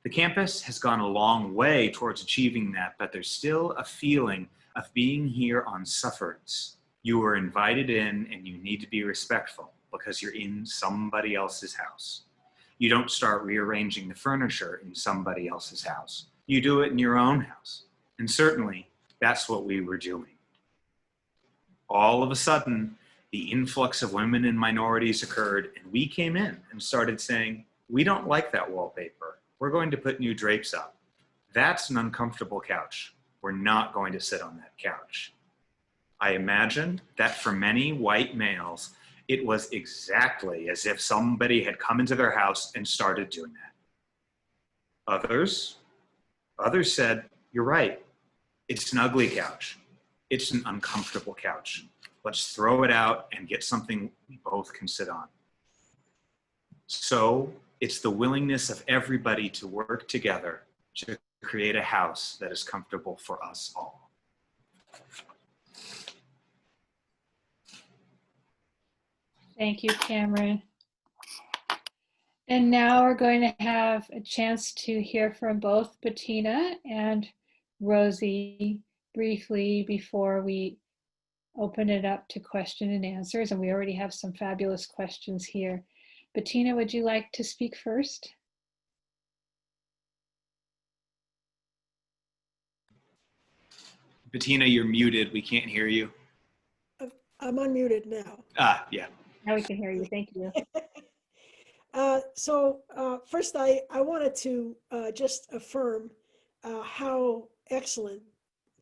The campus has gone a long way towards achieving that, but there's still a feeling of being here on sufferance. You were invited in and you need to be respectful because you're in somebody else's house. You don't start rearranging the furniture in somebody else's house. You do it in your own house. And certainly that's what we were doing. All of a sudden, the influx of women and minorities occurred, and we came in and started saying, we don't like that wallpaper. We're going to put new drapes up. That's an uncomfortable couch. We're not going to sit on that couch. I imagine that for many white males, it was exactly as if somebody had come into their house and started doing that. Others said, you're right. It's an ugly couch. It's an uncomfortable couch. Let's throw it out and get something we both can sit on. So it's the willingness of everybody to work together to create a house that is comfortable for us all. Thank you, Cameron. And now we're going to have a chance to hear from both Bettina and Rosie briefly before we open it up to question and answers. And we already have some fabulous questions here. Bettina, would you like to speak first? Bettina, you're muted. We can't hear you. I'm unmuted now. Yeah. Now we can hear you. Thank you. First, I wanted to just affirm how excellent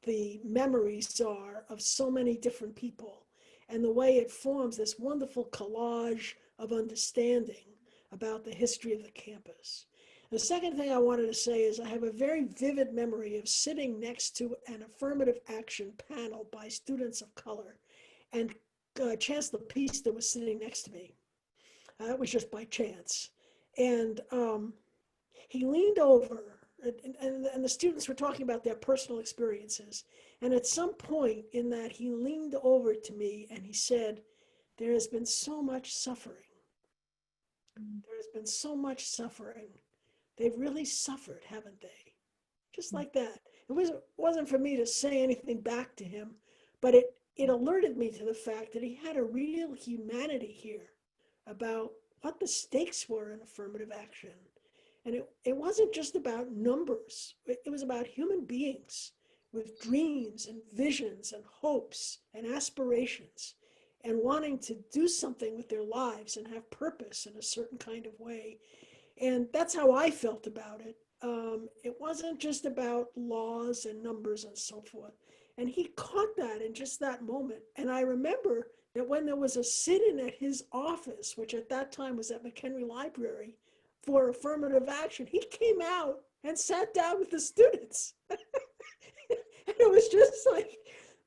the memories are of so many different people and the way it forms this wonderful collage of understanding about the history of the campus. The second thing I wanted to say is I have a very vivid memory of sitting next to an affirmative action panel by students of color, and Chancellor Peaster was sitting next to me. It was just by chance. And he leaned over, and the students were talking about their personal experiences. And at some point in that, he leaned over to me and he said, there has been so much suffering. There has been so much suffering. They've really suffered, haven't they? Just like that. It wasn't for me to say anything back to him, but it alerted me to the fact that he had a real humanity here about what the stakes were in affirmative action. And it wasn't just about numbers. It was about human beings with dreams and visions and hopes and aspirations and wanting to do something with their lives and have purpose in a certain kind of way. And that's how I felt about it. It wasn't just about laws and numbers and so forth. And he caught that in just that moment. And I remember that when there was a sit-in at his office, which at that time was at McHenry Library, for affirmative action, he came out and sat down with the students. And it was just like,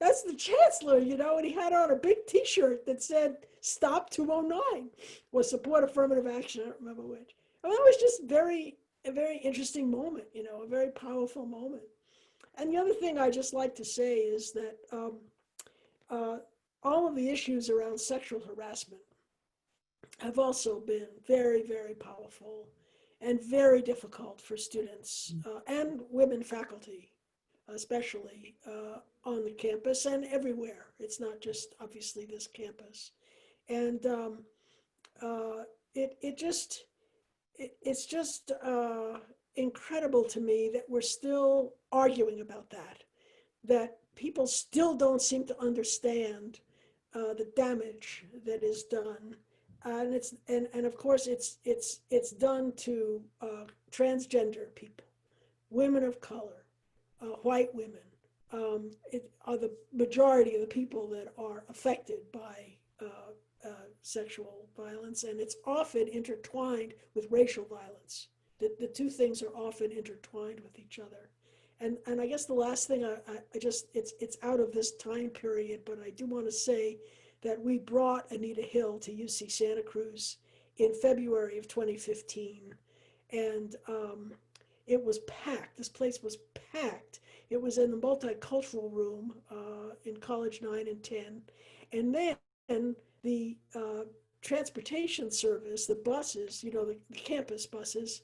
that's the chancellor, you know, and he had on a big t-shirt that said, "Stop 209," or "Support affirmative action," I don't remember which. I mean, it was just a very interesting moment, you know, a very powerful moment. And the other thing I just like to say is that all of the issues around sexual harassment have also been very, very powerful and very difficult for students and women faculty, especially on the campus and everywhere. It's not just obviously this campus. And it's just incredible to me that we're still arguing about that people still don't seem to understand the damage that is done. And of course it's done to transgender people, women of color, white women. It are the majority of the people that are affected by sexual violence, and it's often intertwined with racial violence. The two things are often intertwined with each other. And I guess the last thing I just, it's out of this time period, but I do want to say that we brought Anita Hill to UC Santa Cruz in February of 2015. And it was packed. This place was packed. It was in the multicultural room in College 9 and 10. And then the transportation service, the buses, you know, the campus buses,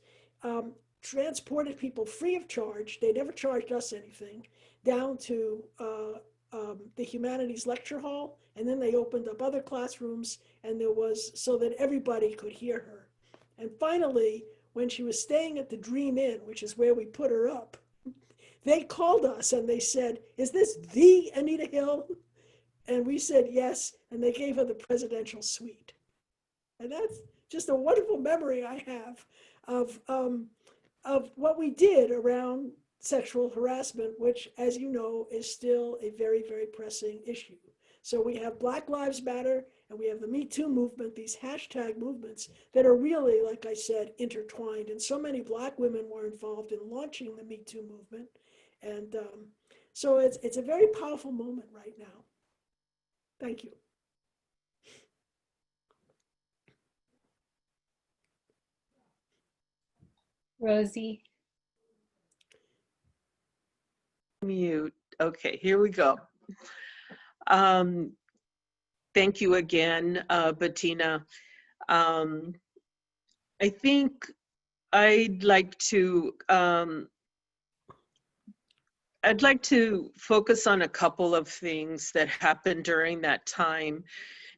transported people free of charge. They never charged us anything, down to the humanities lecture hall. And then they opened up other classrooms, and there was, so that everybody could hear her. And finally, when she was staying at the Dream Inn, which is where we put her up, they called us and they said, "Is this the Anita Hill?" And we said yes, and they gave her the presidential suite. And that's just a wonderful memory I have of what we did around sexual harassment, which, as you know, is still a very, very pressing issue. So we have Black Lives Matter, and we have the Me Too movement, these hashtag movements that are really, like I said, intertwined. And so many Black women were involved in launching the Me Too movement. And so it's a very powerful moment right now. Thank you. Rosie. Mute. Okay, here we go. Thank you again, Bettina. I think I'd like to focus on a couple of things that happened during that time.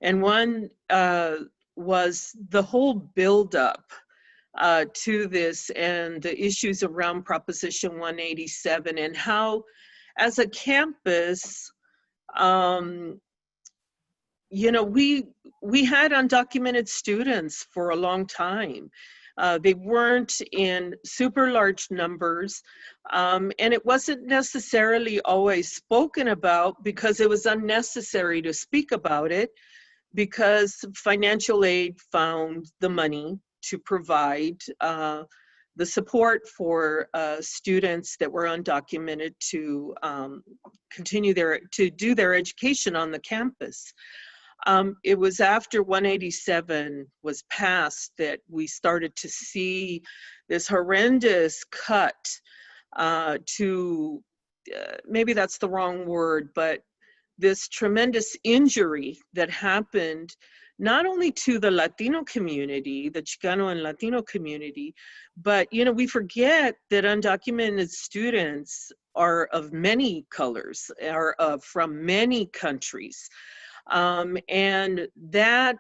And one was the whole buildup to this and the issues around Proposition 187, and how, as a campus, you know, we had undocumented students for a long time. They weren't in super large numbers, and it wasn't necessarily always spoken about because it was unnecessary to speak about it, because financial aid found the money to provide the support for students that were undocumented to continue to do their education on the campus. It was after 187 was passed that we started to see this horrendous cut to, maybe that's the wrong word, but this tremendous injury that happened not only to the Latino community, the Chicano and Latino community, but, you know, we forget that undocumented students are of many colors, are from many countries. And that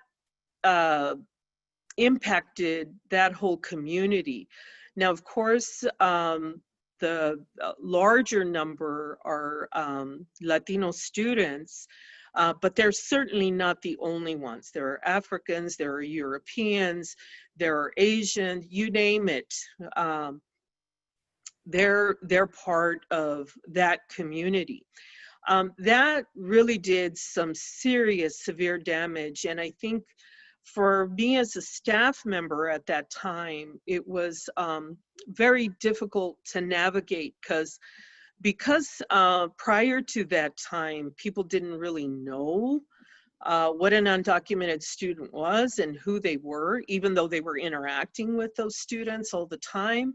impacted that whole community. Now, of course, the larger number are Latino students, but they're certainly not the only ones. There are Africans, there are Europeans, there are Asian, you name it. They're part of that community. That really did some serious, severe damage. And I think for me as a staff member at that time, it was very difficult to navigate because prior to that time, people didn't really know what an undocumented student was and who they were, even though they were interacting with those students all the time.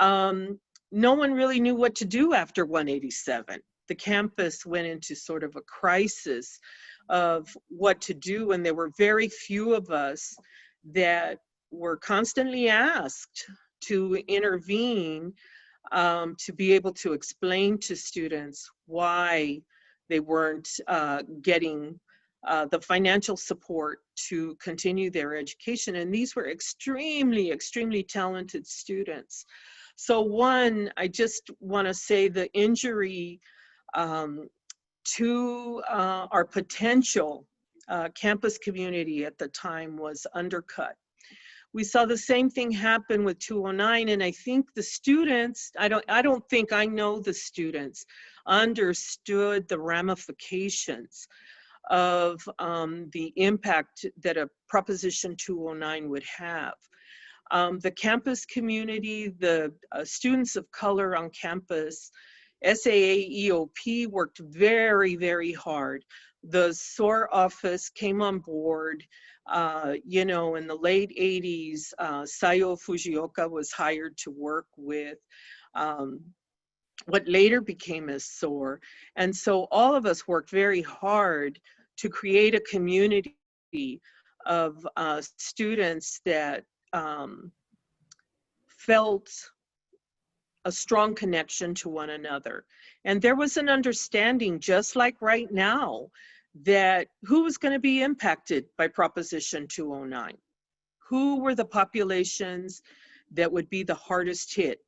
No one really knew what to do after 187. The campus went into sort of a crisis of what to do, and there were very few of us that were constantly asked to intervene, to be able to explain to students why they weren't getting the financial support to continue their education. And these were extremely, extremely talented students. So one, I just want to say the injury to our potential campus community at the time was undercut. We saw the same thing happen with 209, and I think the students, I don't think I know the students understood the ramifications of the impact that a Proposition 209 would have. The campus community, the students of color on campus, SAA EOP worked very, very hard. The SOAR office came on board, you know, in the late 80s. Sayo Fujioka was hired to work with what later became as SOAR. And so all of us worked very hard to create a community of students that felt a strong connection to one another. And there was an understanding, just like right now, that who was going to be impacted by Proposition 209? Who were the populations that would be the hardest hit?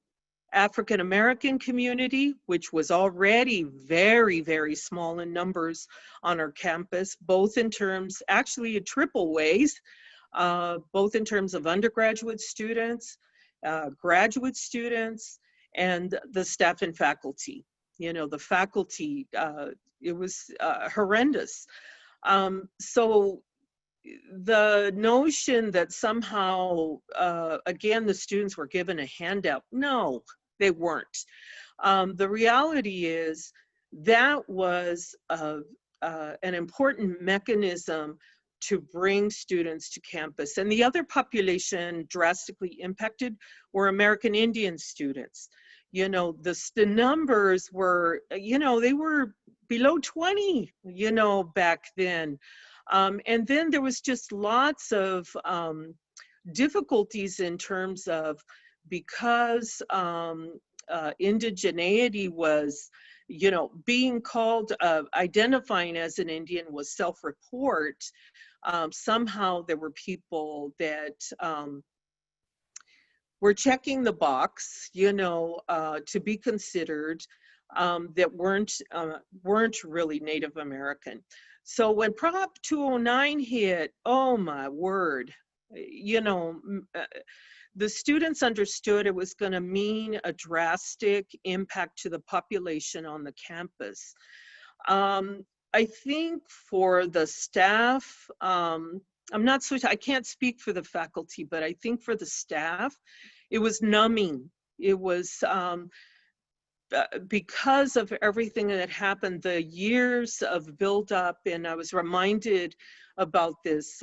African American community, which was already very, very small in numbers on our campus, both in terms, actually in triple ways, both in terms of undergraduate students, graduate students, and the staff and faculty. You know, the faculty, it was horrendous. So the notion that somehow, again, the students were given a handout, no, they weren't. The reality is that was an important mechanism to bring students to campus. And the other population drastically impacted were American Indian students. You know, the numbers were, you know, they were below 20, you know, back then. And then there was just lots of difficulties in terms of, because indigeneity was, you know, being called, identifying as an Indian was self-report. Somehow there were people that were checking the box, you know, to be considered, that weren't really Native American. So when Prop 209 hit, oh my word, you know, the students understood it was going to mean a drastic impact to the population on the campus. I think for the staff, I'm not so, I can't speak for the faculty, but I think for the staff, it was numbing. It was, because of everything that happened, the years of buildup, and I was reminded about this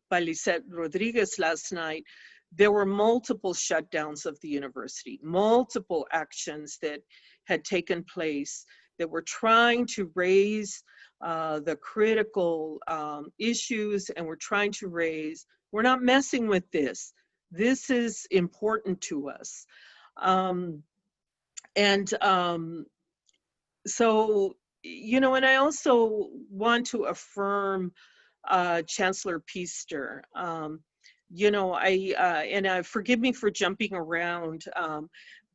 by Lisette Rodriguez last night. There were multiple shutdowns of the university, multiple actions that had taken place that were trying to raise the critical issues, and we're trying to raise, we're not messing with this. This is important to us. So, you know, and I also want to affirm Chancellor Piester. You know, and forgive me for jumping around,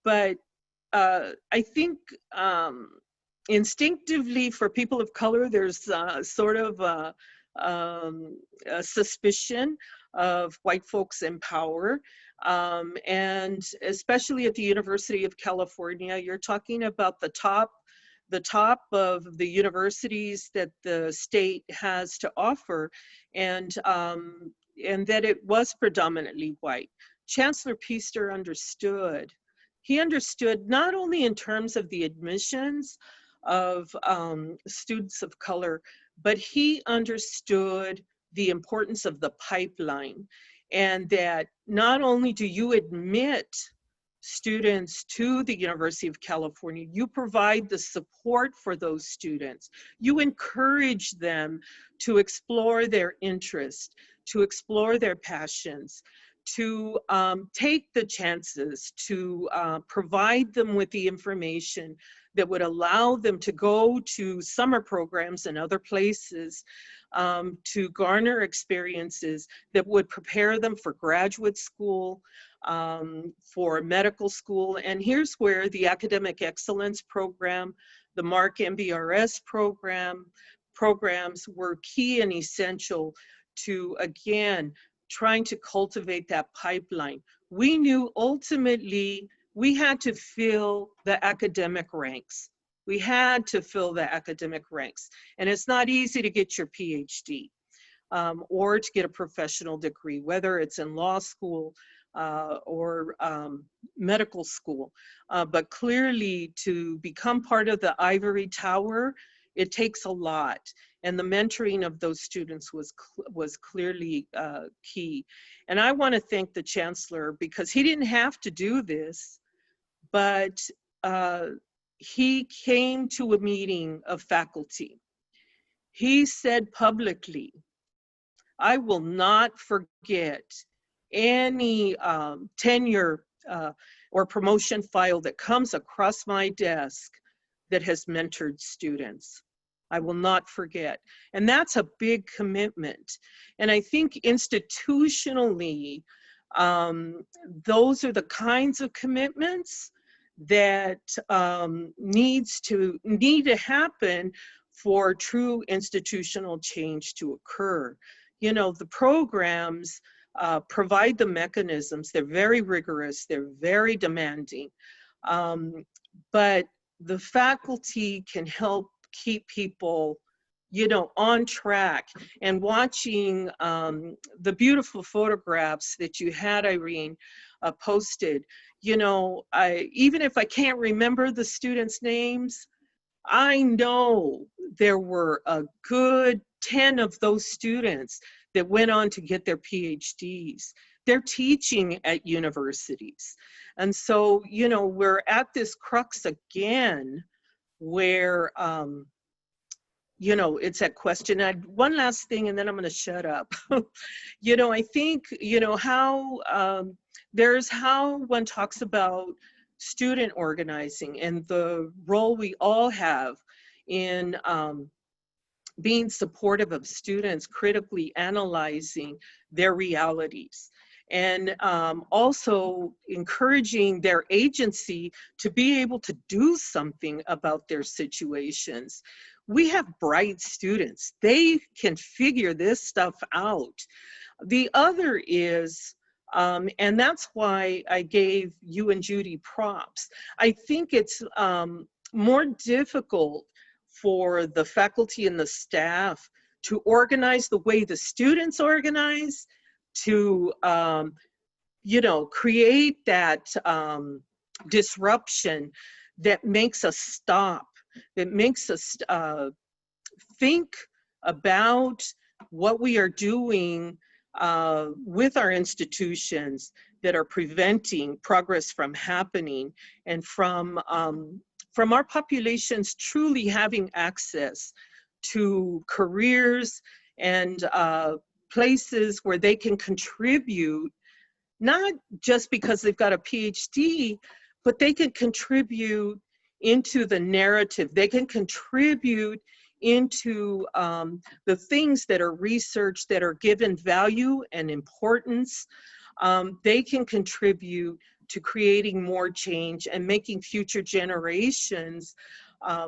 but I think instinctively for people of color, there's sort of a suspicion of white folks in power. And especially at the University of California, you're talking about the top of the universities that the state has to offer, and that it was predominantly white. Chancellor Piester understood. He understood not only in terms of the admissions of students of color, but he understood the importance of the pipeline, and that not only do you admit students to the University of California, you provide the support for those students. You encourage them to explore their interests, to explore their passions, to take the chances, to provide them with the information that would allow them to go to summer programs and other places, to garner experiences that would prepare them for graduate school, for medical school. And here's where the Academic Excellence Program, the MARC MBRS programs were key and essential to, again, trying to cultivate that pipeline. We knew ultimately we had to fill the academic ranks. We had to fill the academic ranks. And it's not easy to get your PhD or to get a professional degree, whether it's in law school or medical school. But clearly, to become part of the ivory tower, it takes a lot. And the mentoring of those students was clearly key. And I want to thank the chancellor, because he didn't have to do this, but he came to a meeting of faculty. He said publicly, I will not forget any tenure or promotion file that comes across my desk that has mentored students. I will not forget. And that's a big commitment. And I think institutionally, those are the kinds of commitments that need to happen for true institutional change to occur. You know, the programs provide the mechanisms. They're very rigorous, they're very demanding, but the faculty can help keep people, you know, on track. And watching the beautiful photographs that you had, Irene, posted, you know, even if I can't remember the students' names, I know there were a good 10 of those students that went on to get their PhDs. They're teaching at universities. And so, you know, we're at this crux again where, you know, it's that question. One last thing, and then I'm going to shut up. You know, I think, you know, how there's how one talks about student organizing and the role we all have in being supportive of students, critically analyzing their realities, and also encouraging their agency to be able to do something about their situations. We have bright students. They can figure this stuff out. The other is, and that's why I gave you and Judy props, I think it's more difficult for the faculty and the staff to organize the way the students organize, to you know, create that disruption that makes us stop, that makes us think about what we are doing with our institutions that are preventing progress from happening, and from our populations truly having access to careers and places where they can contribute, not just because they've got a PhD, but they can contribute into the narrative. They can contribute into the things that are researched, that are given value and importance, they can contribute to creating more change and making future generations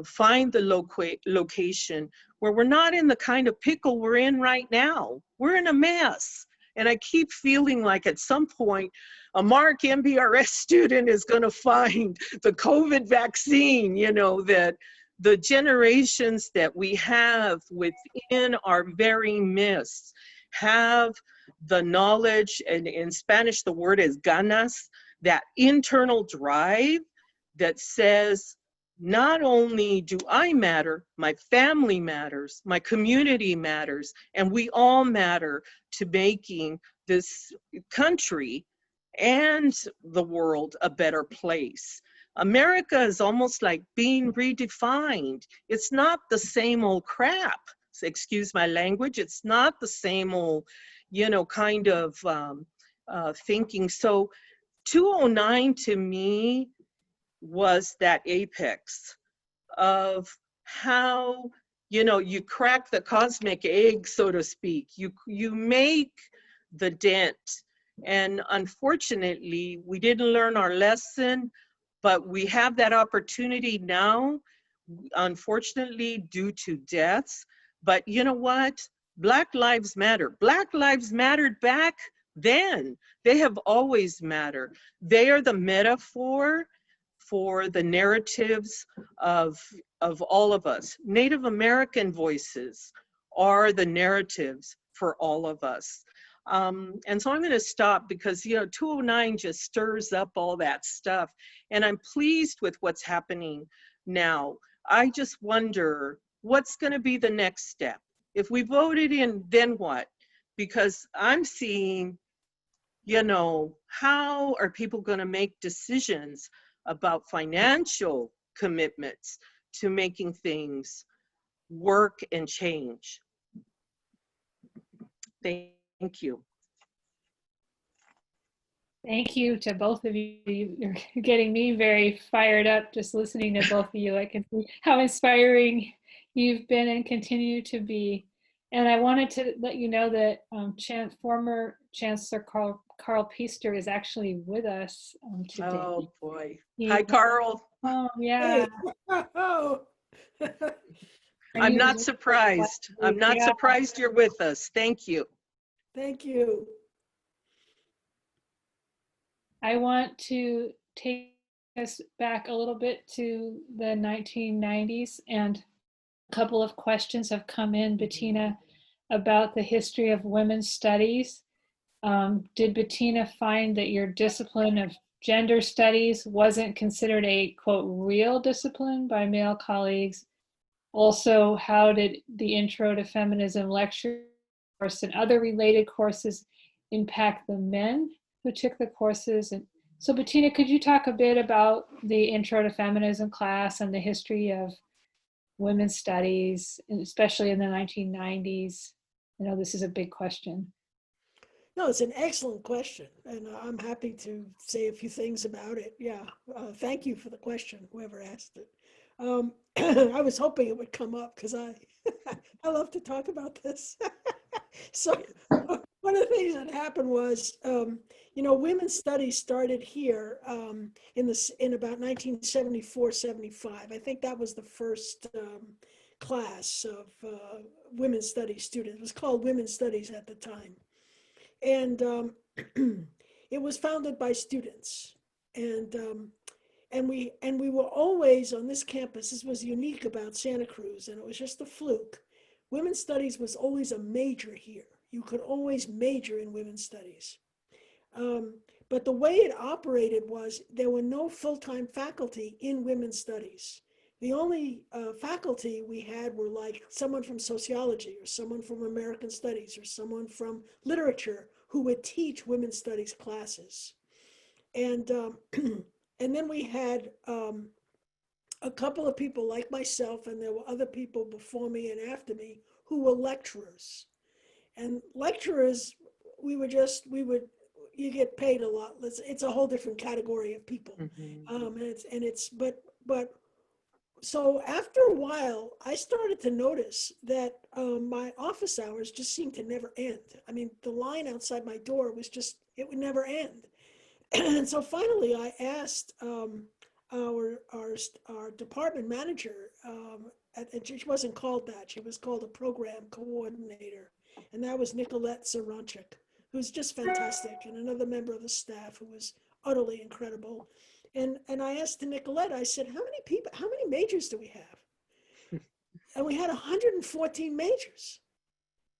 find the location where we're not in the kind of pickle we're in right now. We're in a mess. And I keep feeling like at some point, a Mark MBRS student is going to find the COVID vaccine, you know, that the generations that we have within our very midst have the knowledge, and in Spanish the word is ganas, that internal drive that says, not only do I matter, my family matters, my community matters, and we all matter to making this country and the world a better place. America is almost like being redefined. It's not the same old crap. So excuse my language. It's not the same old, you know, kind of thinking. So 209 to me was that apex of how, you know, you crack the cosmic egg, so to speak. You make the dent. And unfortunately, we didn't learn our lesson, but we have that opportunity now, unfortunately, due to deaths. But you know what? Black lives matter. Black lives mattered back then. They have always mattered. They are the metaphor for the narratives of all of us. Native American voices are the narratives for all of us. And so I'm going to stop because, you know, 209 just stirs up all that stuff. And I'm pleased with what's happening now. I just wonder what's going to be the next step. If we voted in, then what? Because I'm seeing, you know, how are people going to make decisions about financial commitments to making things work and change? Thank you. Thank you to both of you. You're getting me very fired up just listening to both of you. I can see how inspiring you've been and continue to be. And I wanted to let you know that former Chancellor Carl Piester is actually with us today. Oh boy. Hi, Carl. Oh, yeah. Hey. Oh. I'm not surprised. I'm not surprised you're with us. Thank you. Thank you. I want to take us back a little bit to the 1990s, and a couple of questions have come in, Bettina, about the history of women's studies. Did Bettina find that your discipline of gender studies wasn't considered a, quote, real discipline by male colleagues? Also, how did the Intro to Feminism lecture course and other related courses impact the men who took the courses? And so Bettina, could you talk a bit about the Intro to Feminism class and the history of women's studies, and especially in the 1990s? I know this is a big question. No, it's an excellent question, and I'm happy to say a few things about it. Yeah, thank you for the question, whoever asked it. I was hoping it would come up because I love to talk about this. So one of the things that happened was, you know, women's studies started here in about 1974-75. I think that was the first class of women's studies students. It was called Women's Studies at the time. And it was founded by students, and we were always on this campus. This was unique about Santa Cruz, and it was just a fluke. Women's studies was always a major here. You could always major in women's studies, but the way it operated was there were no full-time faculty in women's studies. The only faculty we had were like someone from sociology or someone from American studies or someone from literature who would teach women's studies classes. And and then we had a couple of people like myself, and there were other people before me and after me who were lecturers. And lecturers, you get paid a lot. It's a whole different category of people. Mm-hmm. But so after a while, I started to notice that my office hours just seemed to never end. I mean, the line outside my door was just, it would never end. And so finally, I asked our department manager, and she wasn't called that. She was called a program coordinator, and that was Nicolette Zaranchik, who's just fantastic, and another member of the staff who was utterly incredible. And I asked Nicolette, I said, how many majors do we have? And we had 114 majors,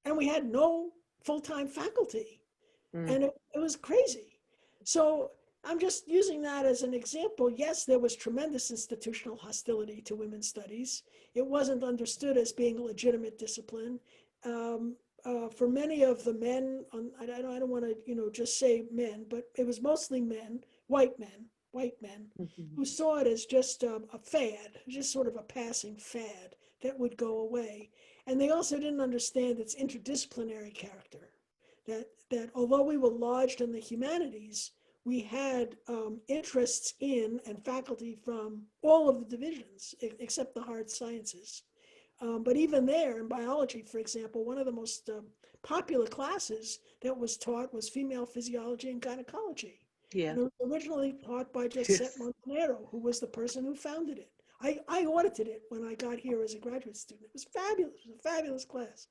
and we had no full-time faculty. And it was crazy. So I'm just using that as an example. Yes, there was tremendous institutional hostility to women's studies. It wasn't understood as being a legitimate discipline. For many of the men, I don't want to, just say men, but it was mostly men, white men, who saw it as just a fad, just sort of a passing fad that would go away. And they also didn't understand its interdisciplinary character. That although we were lodged in the humanities, we had interests in and faculty from all of the divisions, except the hard sciences. But even there, in biology, for example, one of the most popular classes that was taught was female physiology and gynecology. Yeah. And it was originally taught by Josette Montenero, who was the person who founded it. I audited it when I got here as a graduate student. It was fabulous. It was a fabulous class.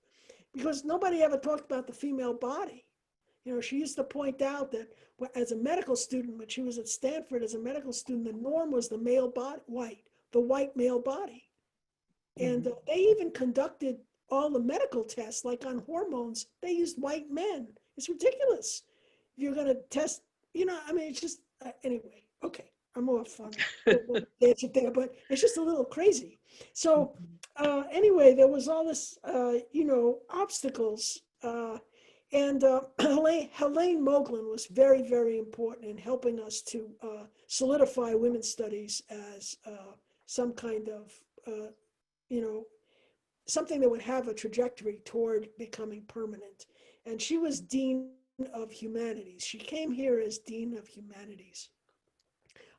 Because nobody ever talked about the female body. She used to point out that as a medical student, when she was at Stanford as a medical student, the norm was the male body, the white male body. And they even conducted all the medical tests, like on hormones, they used white men. It's ridiculous. If you're going to test, it's just, anyway, okay, I'm off on a tangent there, but it's just a little crazy. So anyway, there was all this, obstacles. And Helene Moglin was very, very important in helping us to solidify women's studies as some kind of, something that would have a trajectory toward becoming permanent. And she was Dean of Humanities. She came here as Dean of Humanities.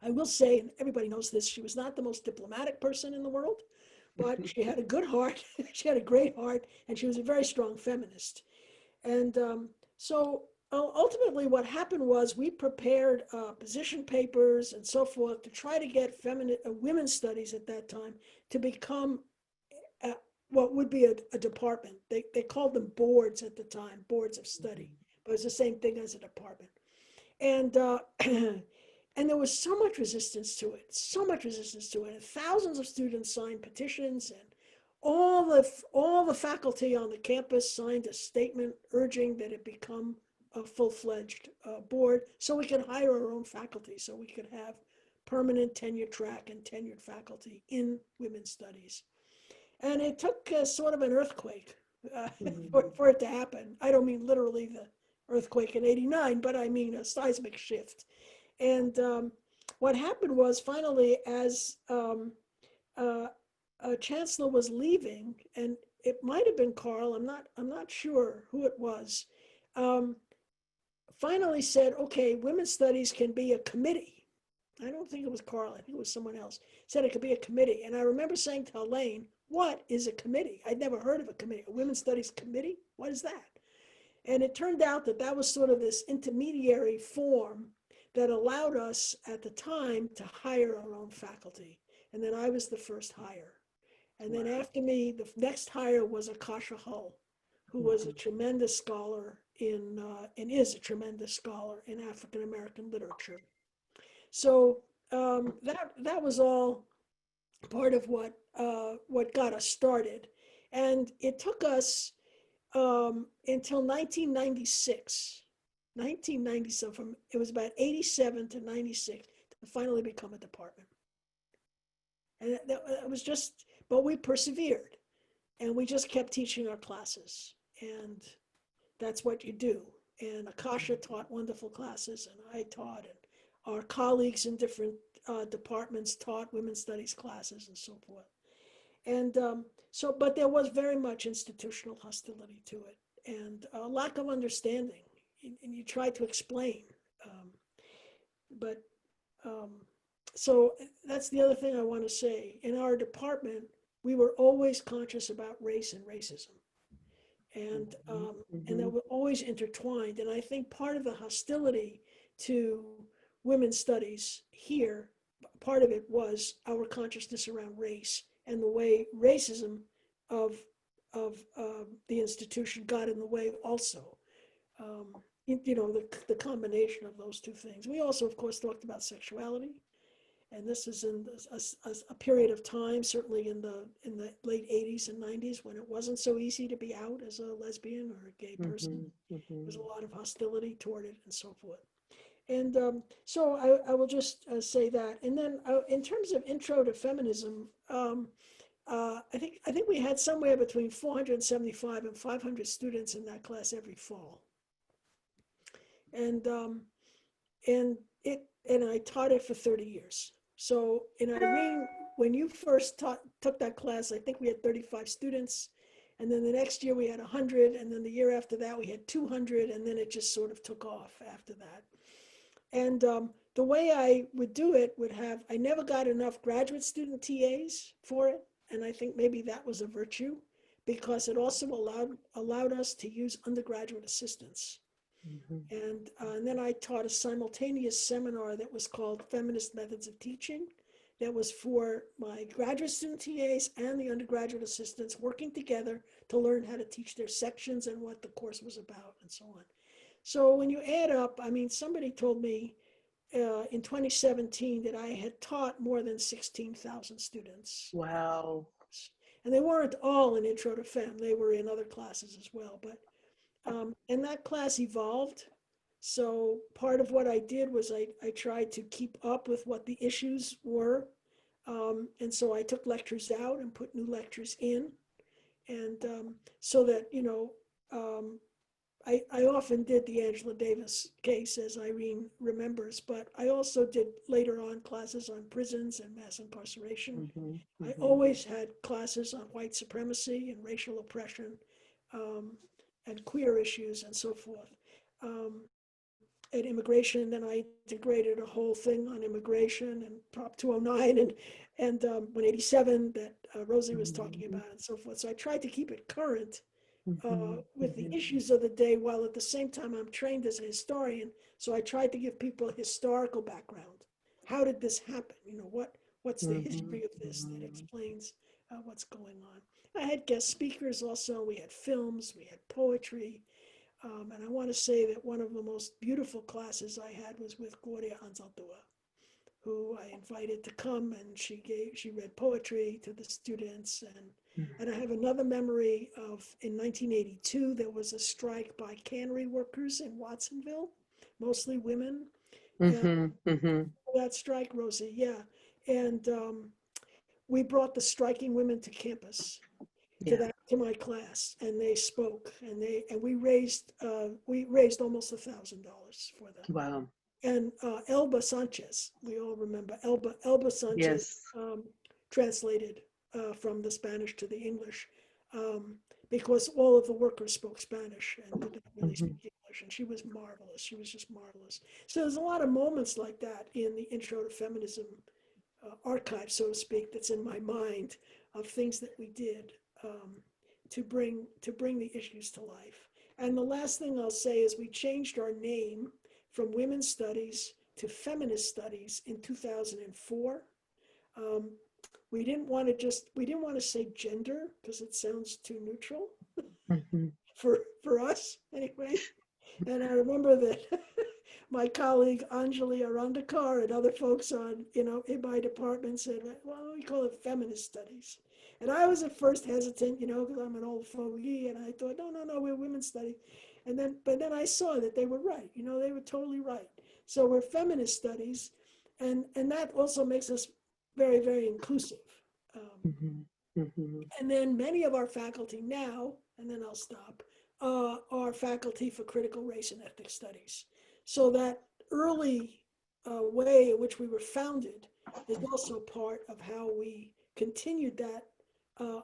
I will say, and everybody knows this, she was not the most diplomatic person in the world, but she had a good heart. She had a great heart, and she was a very strong feminist. And so ultimately what happened was we prepared position papers and so forth to try to get women's studies at that time to become what would be a department. They called them boards at the time, boards of study, but it's the same thing as a department. And and there was so much resistance to it, and thousands of students signed petitions, and all the faculty on the campus signed a statement urging that it become a full-fledged board, so we could hire our own faculty, so we could have permanent tenure track and tenured faculty in women's studies. And it took sort of an earthquake for it to happen. I don't mean literally the earthquake in '89, but I mean a seismic shift. And what happened was finally, as chancellor was leaving, and it might have been Carl, I'm not sure who it was, finally said, okay, women's studies can be a committee. I don't think it was Carl, I think it was someone else, said it could be a committee. And I remember saying to Elaine, what is a committee? I'd never heard of a committee. A women's studies committee? What is that? And it turned out that that was sort of this intermediary form that allowed us at the time to hire our own faculty. And then I was the first hire. And then after me, the next hire was Akasha Hull, who was a tremendous scholar and is a tremendous scholar in African American literature. So that was all part of what got us started. And it took us until 1996. 1997, it was about 87 to 96 to finally become a department. And that was just, but we persevered, and we just kept teaching our classes, and that's what you do. And Akasha taught wonderful classes, and I taught, and our colleagues in different departments taught women's studies classes and so forth. And but there was very much institutional hostility to it, and a lack of understanding. And you try to explain, but so that's the other thing I want to say. In our department, we were always conscious about race and racism. And that were always intertwined. And I think part of the hostility to women's studies here, part of it was our consciousness around race and the way racism of the institution got in the way also. The combination of those two things. We also, of course, talked about sexuality. And this is in a period of time, certainly in the late 80s and 90s, when it wasn't so easy to be out as a lesbian or a gay person. There was a lot of hostility toward it and so forth. And so I will just say that. And then in terms of intro to feminism, I think we had somewhere between 475 and 500 students in that class every fall. And I taught it for 30 years. So in Irene, when you first took that class, I think we had 35 students. And then the next year we had 100. And then the year after that, we had 200. And then it just sort of took off after that. And the way I would do it I never got enough graduate student TAs for it. And I think maybe that was a virtue because it also allowed us to use undergraduate assistants. And then I taught a simultaneous seminar that was called Feminist Methods of Teaching. That was for my graduate student TAs and the undergraduate assistants working together to learn how to teach their sections and what the course was about and so on. So when you add up, I mean, somebody told me in 2017 that I had taught more than 16,000 students. Wow. And they weren't all in Intro to Fem. They were in other classes as well. But and that class evolved. So part of what I did was I tried to keep up with what the issues were. And so I took lectures out and put new lectures in. And so that, I often did the Angela Davis case, as Irene remembers, but I also did later on classes on prisons and mass incarceration. I always had classes on white supremacy and racial oppression. And queer issues and so forth. At immigration, then I integrated a whole thing on immigration and Prop 209 and 187 that Rosie was talking about and so forth. So I tried to keep it current with the issues of the day, while at the same time I'm trained as a historian. So I tried to give people a historical background. How did this happen? What's the history of this that explains what's going on? I had guest speakers also. We had films, we had poetry. And I want to say that one of the most beautiful classes I had was with Gloria Anzaldúa, who I invited to come, and she read poetry to the students. And I have another memory of in 1982, there was a strike by cannery workers in Watsonville, mostly women. That strike, Rosie, yeah. And we brought the striking women to campus, to my class, and they spoke, and we raised almost $1,000 for them. Wow. And Elba Sanchez, we all remember Elba Sanchez, translated from the Spanish to the English, because all of the workers spoke Spanish and did not really speak English, and she was marvelous. She was just marvelous. So there's a lot of moments like that in the Intro to Feminism archive, so to speak, that's in my mind of things that we did to bring the issues to life. And the last thing I'll say is we changed our name from Women's Studies to Feminist Studies in 2004. We didn't want to say gender because it sounds too neutral for us anyway. And I remember that my colleague Anjali Arandikar and other folks in my department said, well, we call it Feminist Studies. And I was at first hesitant, because I'm an old fogey, and I thought, no, we're Women's Studies. But then I saw that they were right. They were totally right. So we're Feminist Studies, and that also makes us very, very inclusive. And then many of our faculty now, and then I'll stop, are faculty for critical race and ethnic studies. So that early way in which we were founded is also part of how we continued that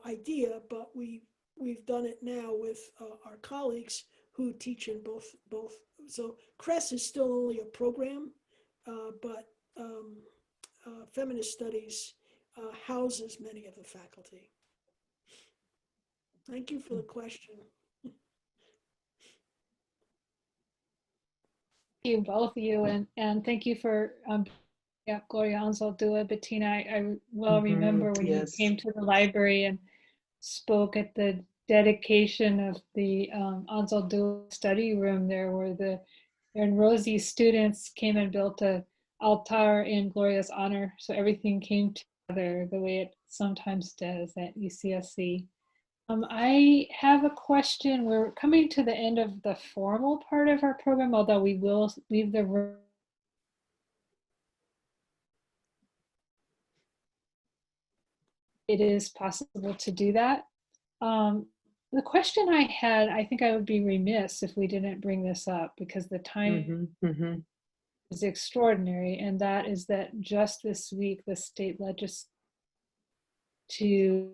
idea, but we've done it now with our colleagues who teach in both. So CRES is still only a program, but feminist studies houses many of the faculty. Thank you for the question. Thank you, both of you, and thank you for Gloria Anzaldúa. Bettina, I well remember when you Yes. came to the library and spoke at the dedication of the Anzaldúa study room there, where and Rosie's students came and built a altar in Gloria's honor, so everything came together the way it sometimes does at UCSC. I have a question. We're coming to the end of the formal part of our program, although we will leave the room. It is possible to do that. The question I had, I think I would be remiss if we didn't bring this up, because the time is extraordinary, and that is that just this week, the state legislature to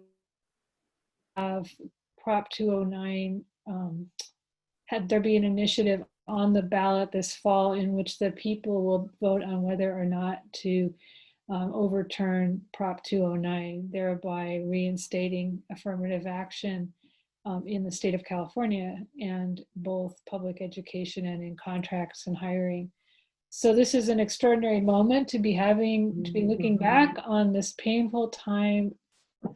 have Prop 209, had there be an initiative on the ballot this fall in which the people will vote on whether or not to overturn Prop 209, thereby reinstating affirmative action in the state of California, and both public education and in contracts and hiring. So this is an extraordinary moment to be having, to be looking back on this painful time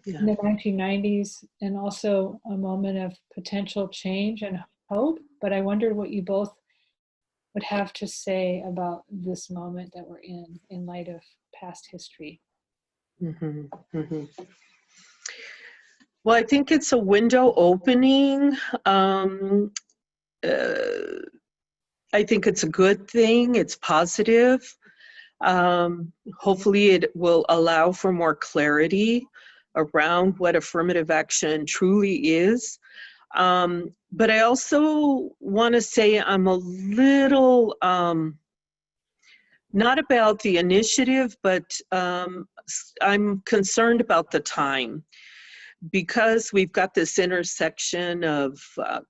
in the 1990s, and also a moment of potential change and hope. But I wondered what you both would have to say about this moment that we're in light of past history. Well, I think it's a window opening. I think it's a good thing. It's positive. Hopefully it will allow for more clarity around what affirmative action truly is. But I also want to say I'm a little, not about the initiative, but I'm concerned about the time, because we've got this intersection of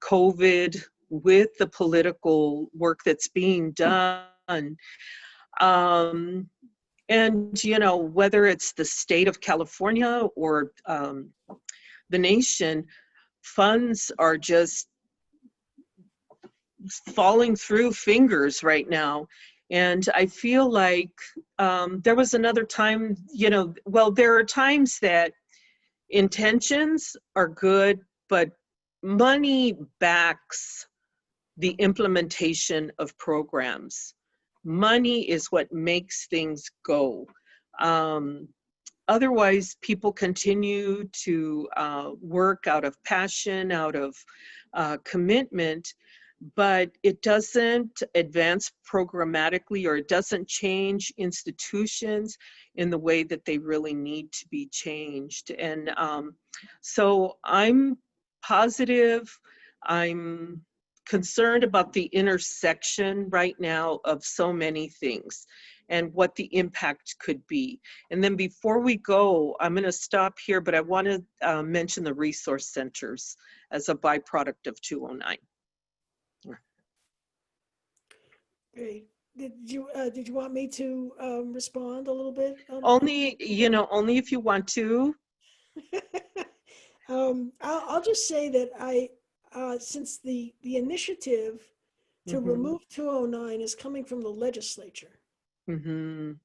COVID with the political work that's being done. And, you know, whether it's the state of California or the nation, funds are just falling through fingers right now. And I feel like there was another time, you know, well, there are times that intentions are good, but money backs the implementation of programs. Money is what makes things go. Otherwise, people continue to work out of passion, out of commitment, but it doesn't advance programmatically, or it doesn't change institutions in the way that they really need to be changed. And so I'm positive. I'm concerned about the intersection right now of so many things and what the impact could be. And then before we go, I'm going to stop here, but I want to mention the resource centers as a byproduct of 209. Great. Did you want me to respond a little bit? Only, you know, only if you want to. I'll just say that since the initiative to remove 209 is coming from the legislature, number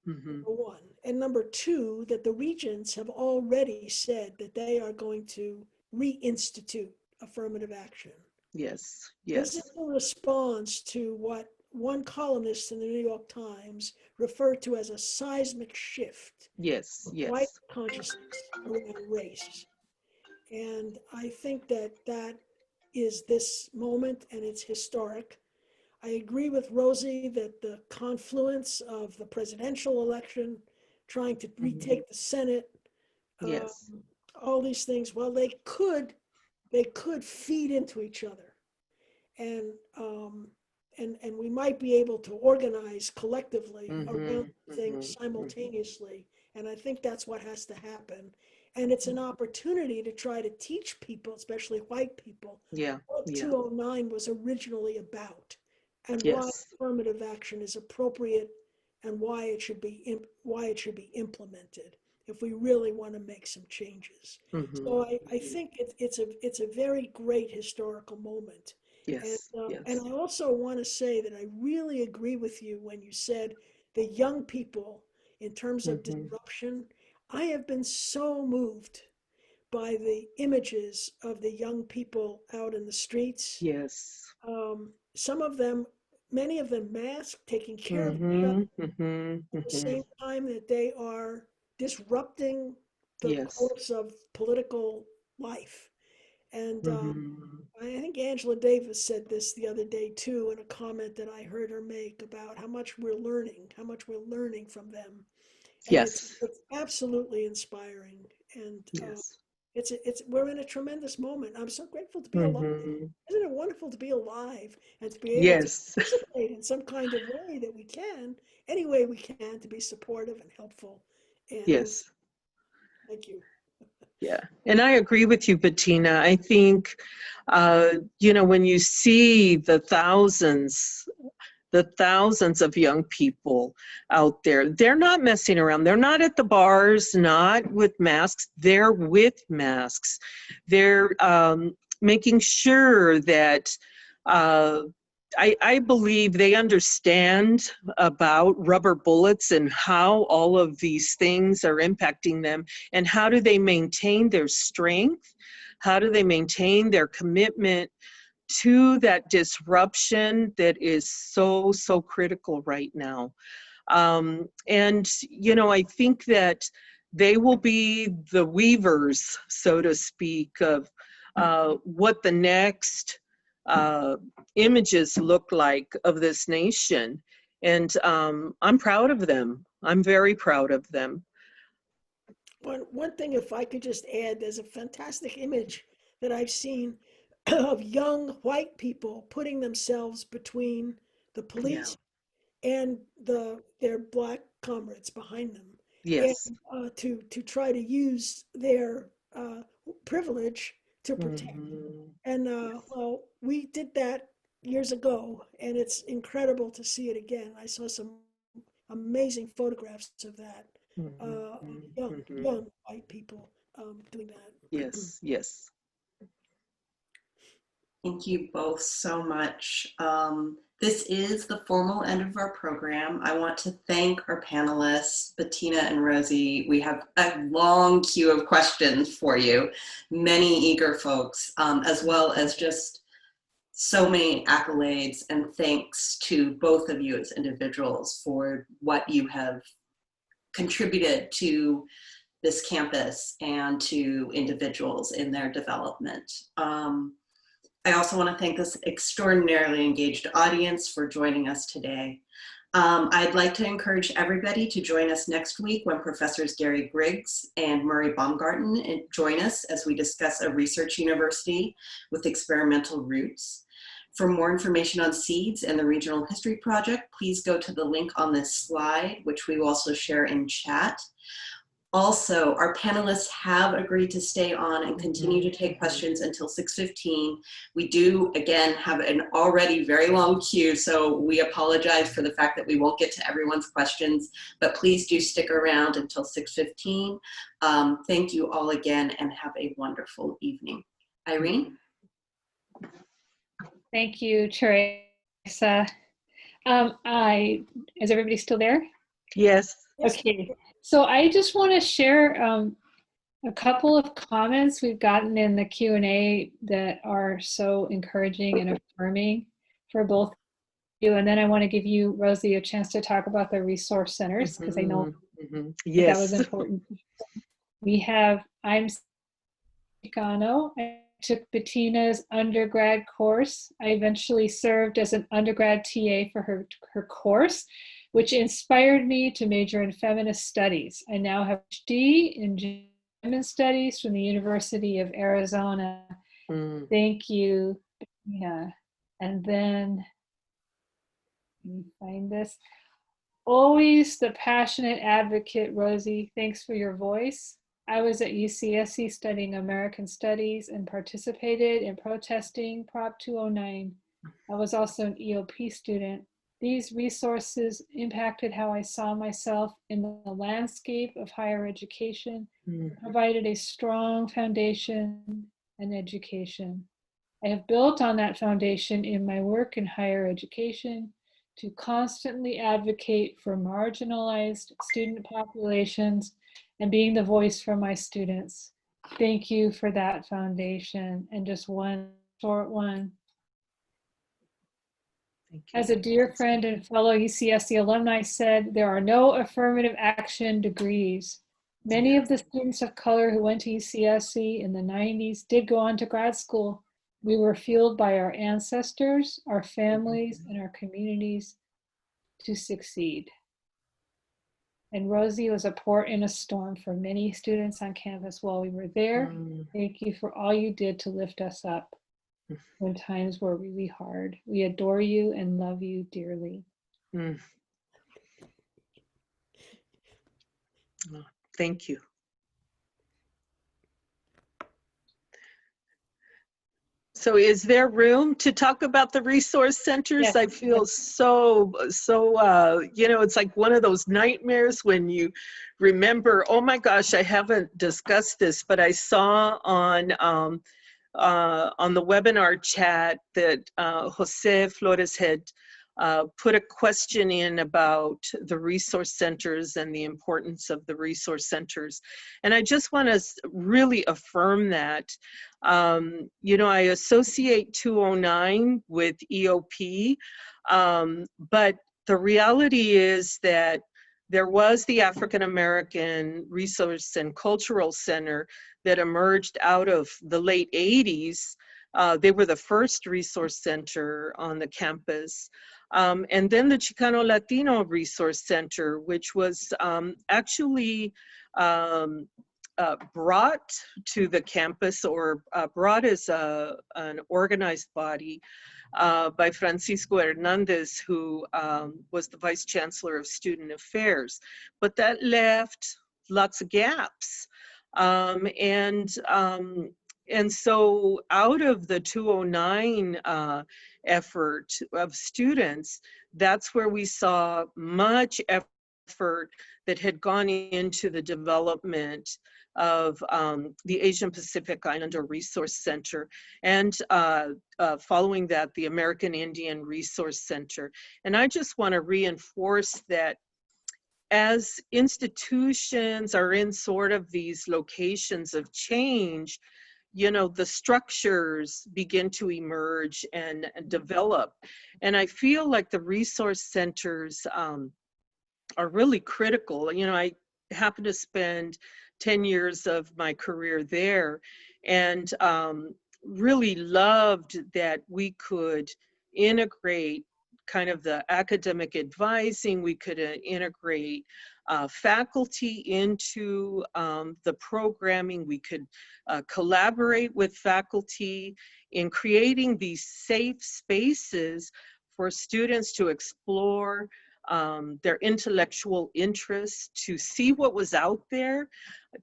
one, and number two, that the regents have already said that they are going to reinstitute affirmative action. Yes, This yes. is a response to what one columnist in the New York Times referred to as a seismic shift Yes, of white yes. consciousness around race. And I think that that is this moment, and it's historic. I agree with Rosie that the confluence of the presidential election, trying to retake the Senate, Yes. all these things, well, they could feed into each other. And we might be able to organize collectively around things simultaneously. And I think that's what has to happen. And it's an opportunity to try to teach people, especially white people, what 209 was originally about, and why Yes. affirmative action is appropriate and why it should be implemented if we really want to make some changes. So I think it's a very great historical moment. Yes, And I also want to say that I really agree with you when you said the young people, in terms of disruption. I have been so moved by the images of the young people out in the streets. Yes. Some of them, many of them masked, taking care of each other at the same time that they are disrupting the Yes. course of political life. And I think Angela Davis said this the other day too, in a comment that I heard her make about how much we're learning from them. And Yes. it's absolutely inspiring. And Yes. we're in a tremendous moment. I'm so grateful to be alive. Mm-hmm. Isn't it wonderful to be alive and to be able to Yes. participate in some kind of way that we can, any way we can, to be supportive and helpful. And Yes. thank you. Yeah. And I agree with you, Bettina. I think, when you see the thousands of young people out there, they're not messing around. They're not at the bars, not with masks. They're with masks. They're making sure that I believe they understand about rubber bullets and how all of these things are impacting them, and how do they maintain their strength? How do they maintain their commitment to that disruption that is so, so critical right now? And I think that they will be the weavers, so to speak, of what the next images look like of this nation. And I'm proud of them. I'm very proud of them. One thing, if I could just add, there's a fantastic image that I've seen of young white people putting themselves between the police and their black comrades behind them, Yes. and to try to use their privilege to protect. And well, we did that years ago, and it's incredible to see it again. I saw some amazing photographs of that, young white people doing that. Yes, yes. Thank you both so much. This is the formal end of our program. I want to thank our panelists, Bettina and Rosie. We have a long queue of questions for you, many eager folks, as well as just so many accolades and thanks to both of you as individuals for what you have contributed to this campus and to individuals in their development. I also want to thank this extraordinarily engaged audience for joining us today. I'd like to encourage everybody to join us next week when Professors Gary Griggs and Murray Baumgarten join us as we discuss a research university with experimental roots. For more information on SEEDS and the Regional History Project, please go to the link on this slide, which we will also share in chat. Also, our panelists have agreed to stay on and continue to take questions until 6:15. We do, again, have an already very long queue, so we apologize for the fact that we won't get to everyone's questions, but please do stick around until 6:15. Thank you all again and have a wonderful evening. Irene? Thank you, Teresa. Is everybody still there? Yes. Okay, so I just want to share a couple of comments we've gotten in the Q&A that are so encouraging and affirming for both of you. And then I want to give you, Rosie, a chance to talk about the resource centers, because I know that was important. We have, I'm Chicano. I took Bettina's undergrad course. I eventually served as an undergrad TA for her course, which inspired me to major in feminist studies. I now have a PhD in German studies from the University of Arizona. Thank you, Bettina. And then, let me find this. Always the passionate advocate, Rosie. Thanks for your voice. I was at UCSC studying American Studies and participated in protesting Prop 209. I was also an EOP student. These resources impacted how I saw myself in the landscape of higher education, provided a strong foundation and education. I have built on that foundation in my work in higher education to constantly advocate for marginalized student populations and being the voice for my students. Thank you for that foundation. And just one short one. Thank you. As a dear friend and fellow UCSC alumni said, there are no affirmative action degrees. Many of the students of color who went to UCSC in the 90s did go on to grad school. We were fueled by our ancestors, our families, and our communities to succeed. And Rosie was a port in a storm for many students on campus while we were there. Thank you for all you did to lift us up when times were really hard. We adore you and love you dearly. Oh, thank you. So is there room to talk about the resource centers? Yes. I feel so, you know, it's like one of those nightmares when you remember, oh my gosh, I haven't discussed this, but I saw on the webinar chat that Jose Flores had put a question in about the resource centers and the importance of the resource centers. And I just want to really affirm that. You know, I associate 209 with EOP, but the reality is that there was the African American Resource and Cultural Center that emerged out of the late 80s. They were the first resource center on the campus. And then the Chicano Latino Resource Center, which was actually brought to the campus, or brought as an organized body by Francisco Hernandez, who was the Vice Chancellor of Student Affairs. But that left lots of gaps. And so out of the 209 effort of students, that's where we saw much effort that had gone into the development of the Asian Pacific Islander Resource Center, and following that, the American Indian Resource Center. And I just want to reinforce that as institutions are in sort of these locations of change, you know, the structures begin to emerge and develop. And I feel like the resource centers are really critical. You know, I happen to spend 10 years of my career there, and really loved that we could integrate kind of the academic advising, we could integrate faculty into the programming, we could collaborate with faculty in creating these safe spaces for students to explore their intellectual interests, to see what was out there,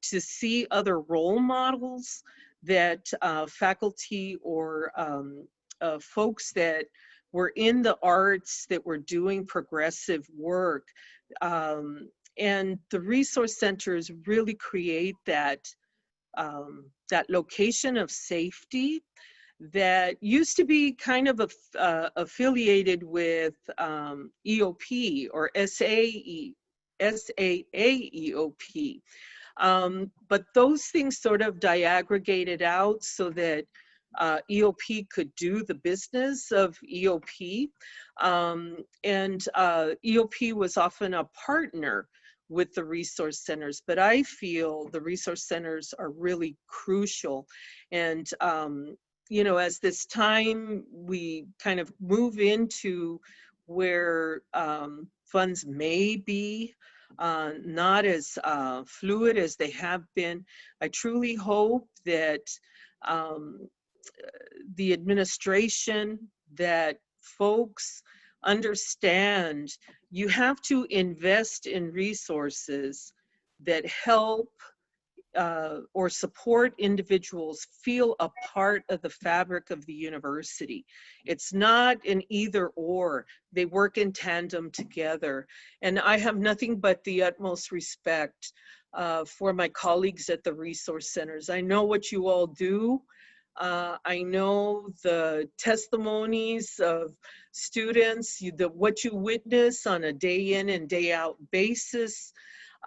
to see other role models that faculty or folks that were in the arts that were doing progressive work. And the resource centers really create that, that location of safety that used to be kind of affiliated with EOP or SAAEOP. But those things sort of diaggregated out so that EOP could do the business of EOP. And EOP was often a partner with the resource centers, but I feel the resource centers are really crucial. And you know, as this time we kind of move into where funds may be not as fluid as they have been, I truly hope that the administration, that folks understand you have to invest in resources that help or support individuals feel a part of the fabric of the university. It's not an either or, they work in tandem together. And I have nothing but the utmost respect for my colleagues at the resource centers. I know what you all do. I know the testimonies of students, what you witness on a day in and day out basis,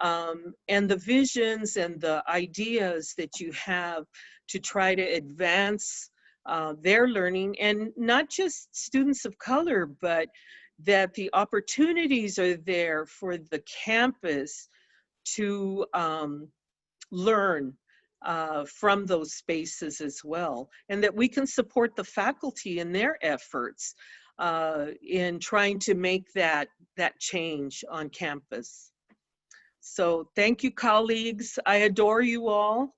and the visions and the ideas that you have to try to advance their learning, and not just students of color, but that the opportunities are there for the campus to learn from those spaces as well, and that we can support the faculty in their efforts in trying to make that change on campus. So thank you, colleagues. I adore you all,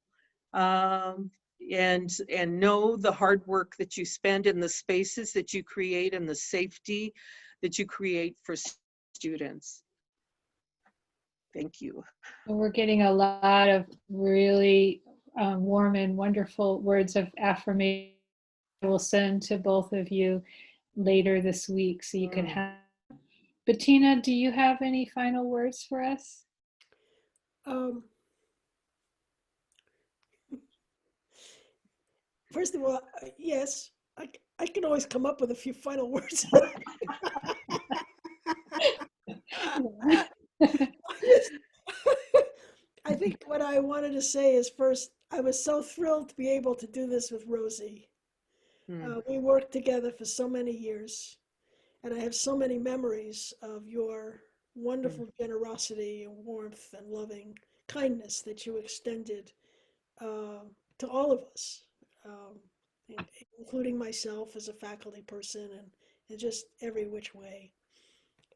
and know the hard work that you spend in the spaces that you create and the safety that you create for students. Thank you. We're getting a lot of really warm and wonderful words of affirmation I will send to both of you later this week so you can have. Bettina, do you have any final words for us? First of all, yes, I can always come up with a few final words. I think what I wanted to say is, first, I was so thrilled to be able to do this with Rosie. We worked together for so many years, and I have so many memories of your wonderful generosity and warmth and loving kindness that you extended to all of us, including myself as a faculty person, and just every which way.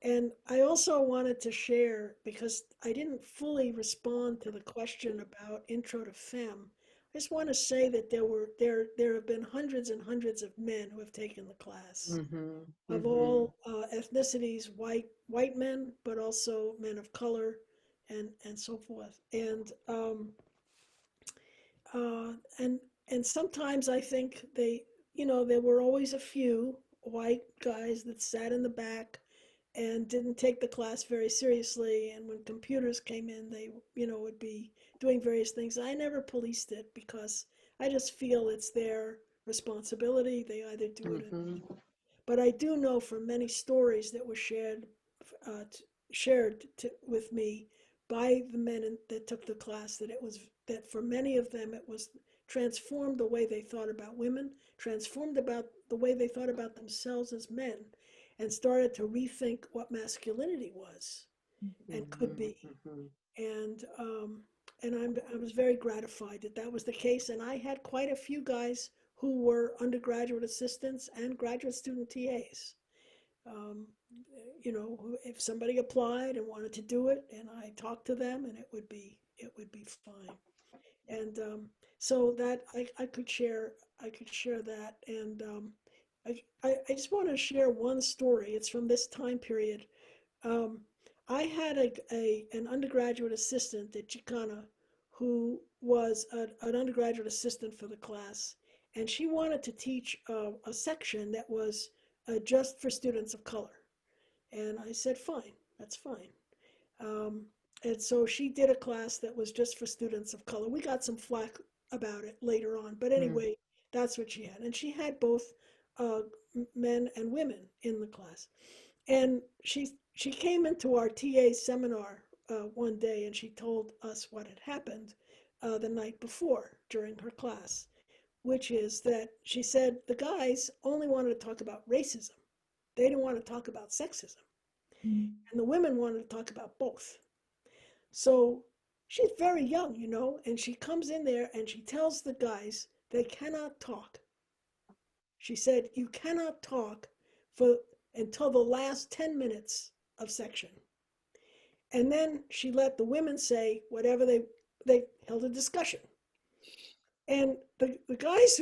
And I also wanted to share, because I didn't fully respond to the question about Intro to Fem, I just want to say that there have been hundreds and hundreds of men who have taken the class, of all ethnicities, white men, but also men of color, and so forth. And sometimes I think there were always a few white guys that sat in the back and didn't take the class very seriously. And when computers came in, they, would be doing various things. I never policed it because I just feel it's their responsibility. They either do it or not. But I do know from many stories that were shared with me by the men that took the class, that for many of them it was transformed the way they thought about women, transformed about the way they thought about themselves as men, and started to rethink what masculinity was and could be. And I was very gratified that was the case. And I had quite a few guys who were undergraduate assistants and graduate student TAs. If somebody applied and wanted to do it, and I talked to them, and it would be fine. And so that I could share that. And I just want to share one story. It's from this time period. I had an undergraduate assistant at Chicana who was an undergraduate assistant for the class, and she wanted to teach a section that was just for students of color. And I said, fine, that's fine. And so she did a class that was just for students of color. We got some flack about it later on, but anyway, that's what she had. And she had both men and women in the class. And she came into our TA seminar one day, and she told us what had happened the night before during her class, which is that she said the guys only wanted to talk about racism. They didn't want to talk about sexism. And the women wanted to talk about both. So she's very young, and she comes in there and she tells the guys they cannot talk. She said, you cannot talk until the last 10 minutes of section. And then she let the women say whatever they held a discussion. And the guys,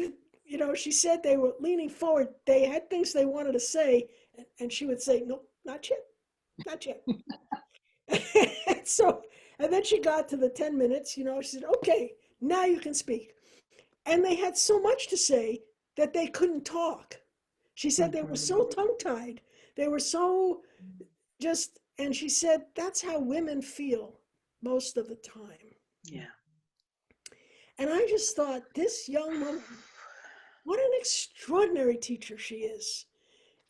she said they were leaning forward. They had things they wanted to say, and she would say, no, not yet, not yet. And then she got to the 10 minutes, she said, okay, now you can speak. And they had so much to say that they couldn't talk. She said they were so tongue-tied. They were so and she said, that's how women feel most of the time. Yeah. And I just thought, this young woman, what an extraordinary teacher she is.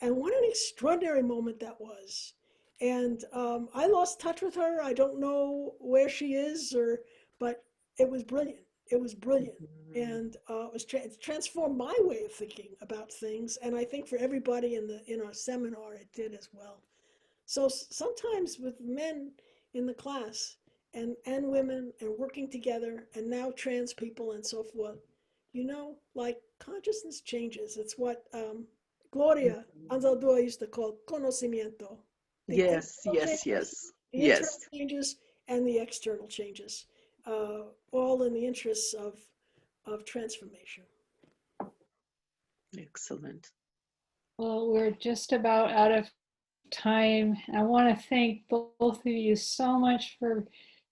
And what an extraordinary moment that was. And I lost touch with her. I don't know where she is, but it was brilliant. It was brilliant. And it's transformed my way of thinking about things. And I think for everybody in our seminar, it did as well. So sometimes with men in the class and women and working together, and now trans people and so forth, like consciousness changes. It's what Gloria Anzaldúa used to call conocimiento. The Yes, internal yes, changes, yes, the internal yes. changes and the external changes, all in the interests of transformation. Excellent. Well, we're just about out of time. I want to thank both of you so much for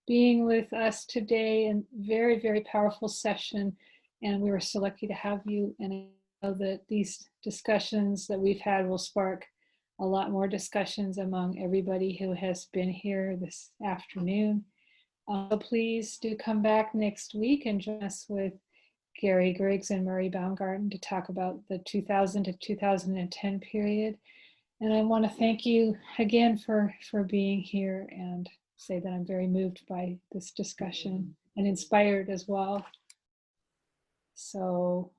being with us today, and very, very powerful session. And we were so lucky to have you. And I know that these discussions that we've had will spark a lot more discussions among everybody who has been here this afternoon. Please do come back next week and join us with Gary Griggs and Murray Baumgarten to talk about the 2000 to 2010 period. And I want to thank you again for being here, and say that I'm very moved by this discussion and inspired as well. So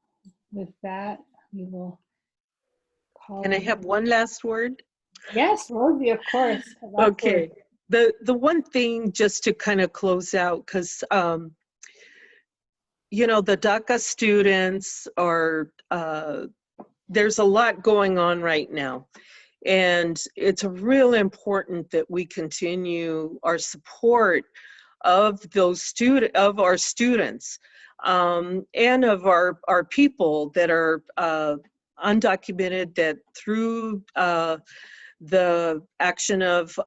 with that, we will call. Can I have one last word? Yes, Rosie, of course. Okay. The one thing, just to kind of close out, because the DACA students are, there's a lot going on right now. And it's real important that we continue our support of our students, and of our people that are undocumented, that through the action of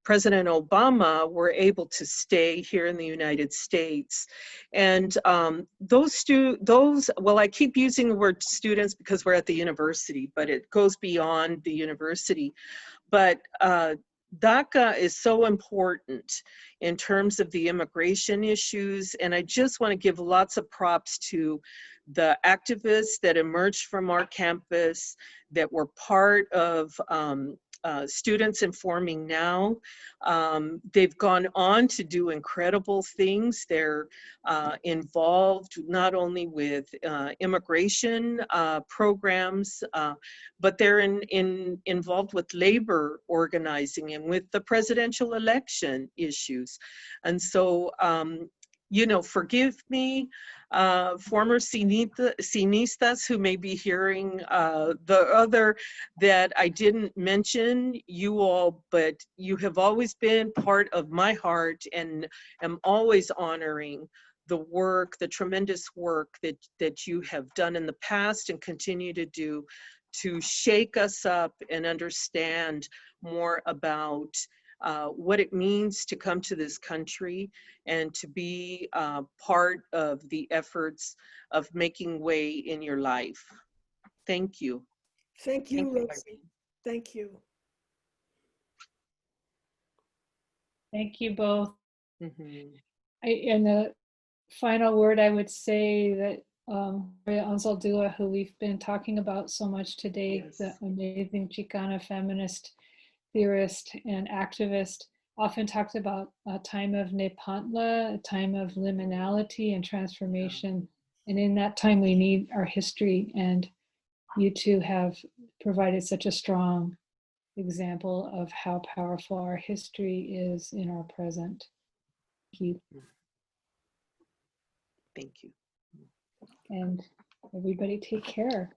President Obama were able to stay here in the United States. And well, I keep using the word students because we're at the university, but it goes beyond the university. But DACA is so important in terms of the immigration issues, and I just want to give lots of props to the activists that emerged from our campus, that were part of Students Informing Now. They've gone on to do incredible things. They're involved not only with immigration programs, but they're involved with labor organizing and with the presidential election issues. And so, forgive me, former cinistas who may be hearing the other that I didn't mention you all, but you have always been part of my heart, and am always honoring the work, the tremendous work that you have done in the past and continue to do to shake us up and understand more about what it means to come to this country and to be part of the efforts of making way in your life. Thank you. Thank you, Rosie. Thank you. Thank you both. Mm-hmm. And the final word, I would say that Maria Anzaldúa, who we've been talking about so much today, Yes. the amazing Chicana feminist theorist and activist, often talked about a time of Nepantla, a time of liminality and transformation. And in that time, we need our history. And you two have provided such a strong example of how powerful our history is in our present. Thank you. Thank you. And everybody take care.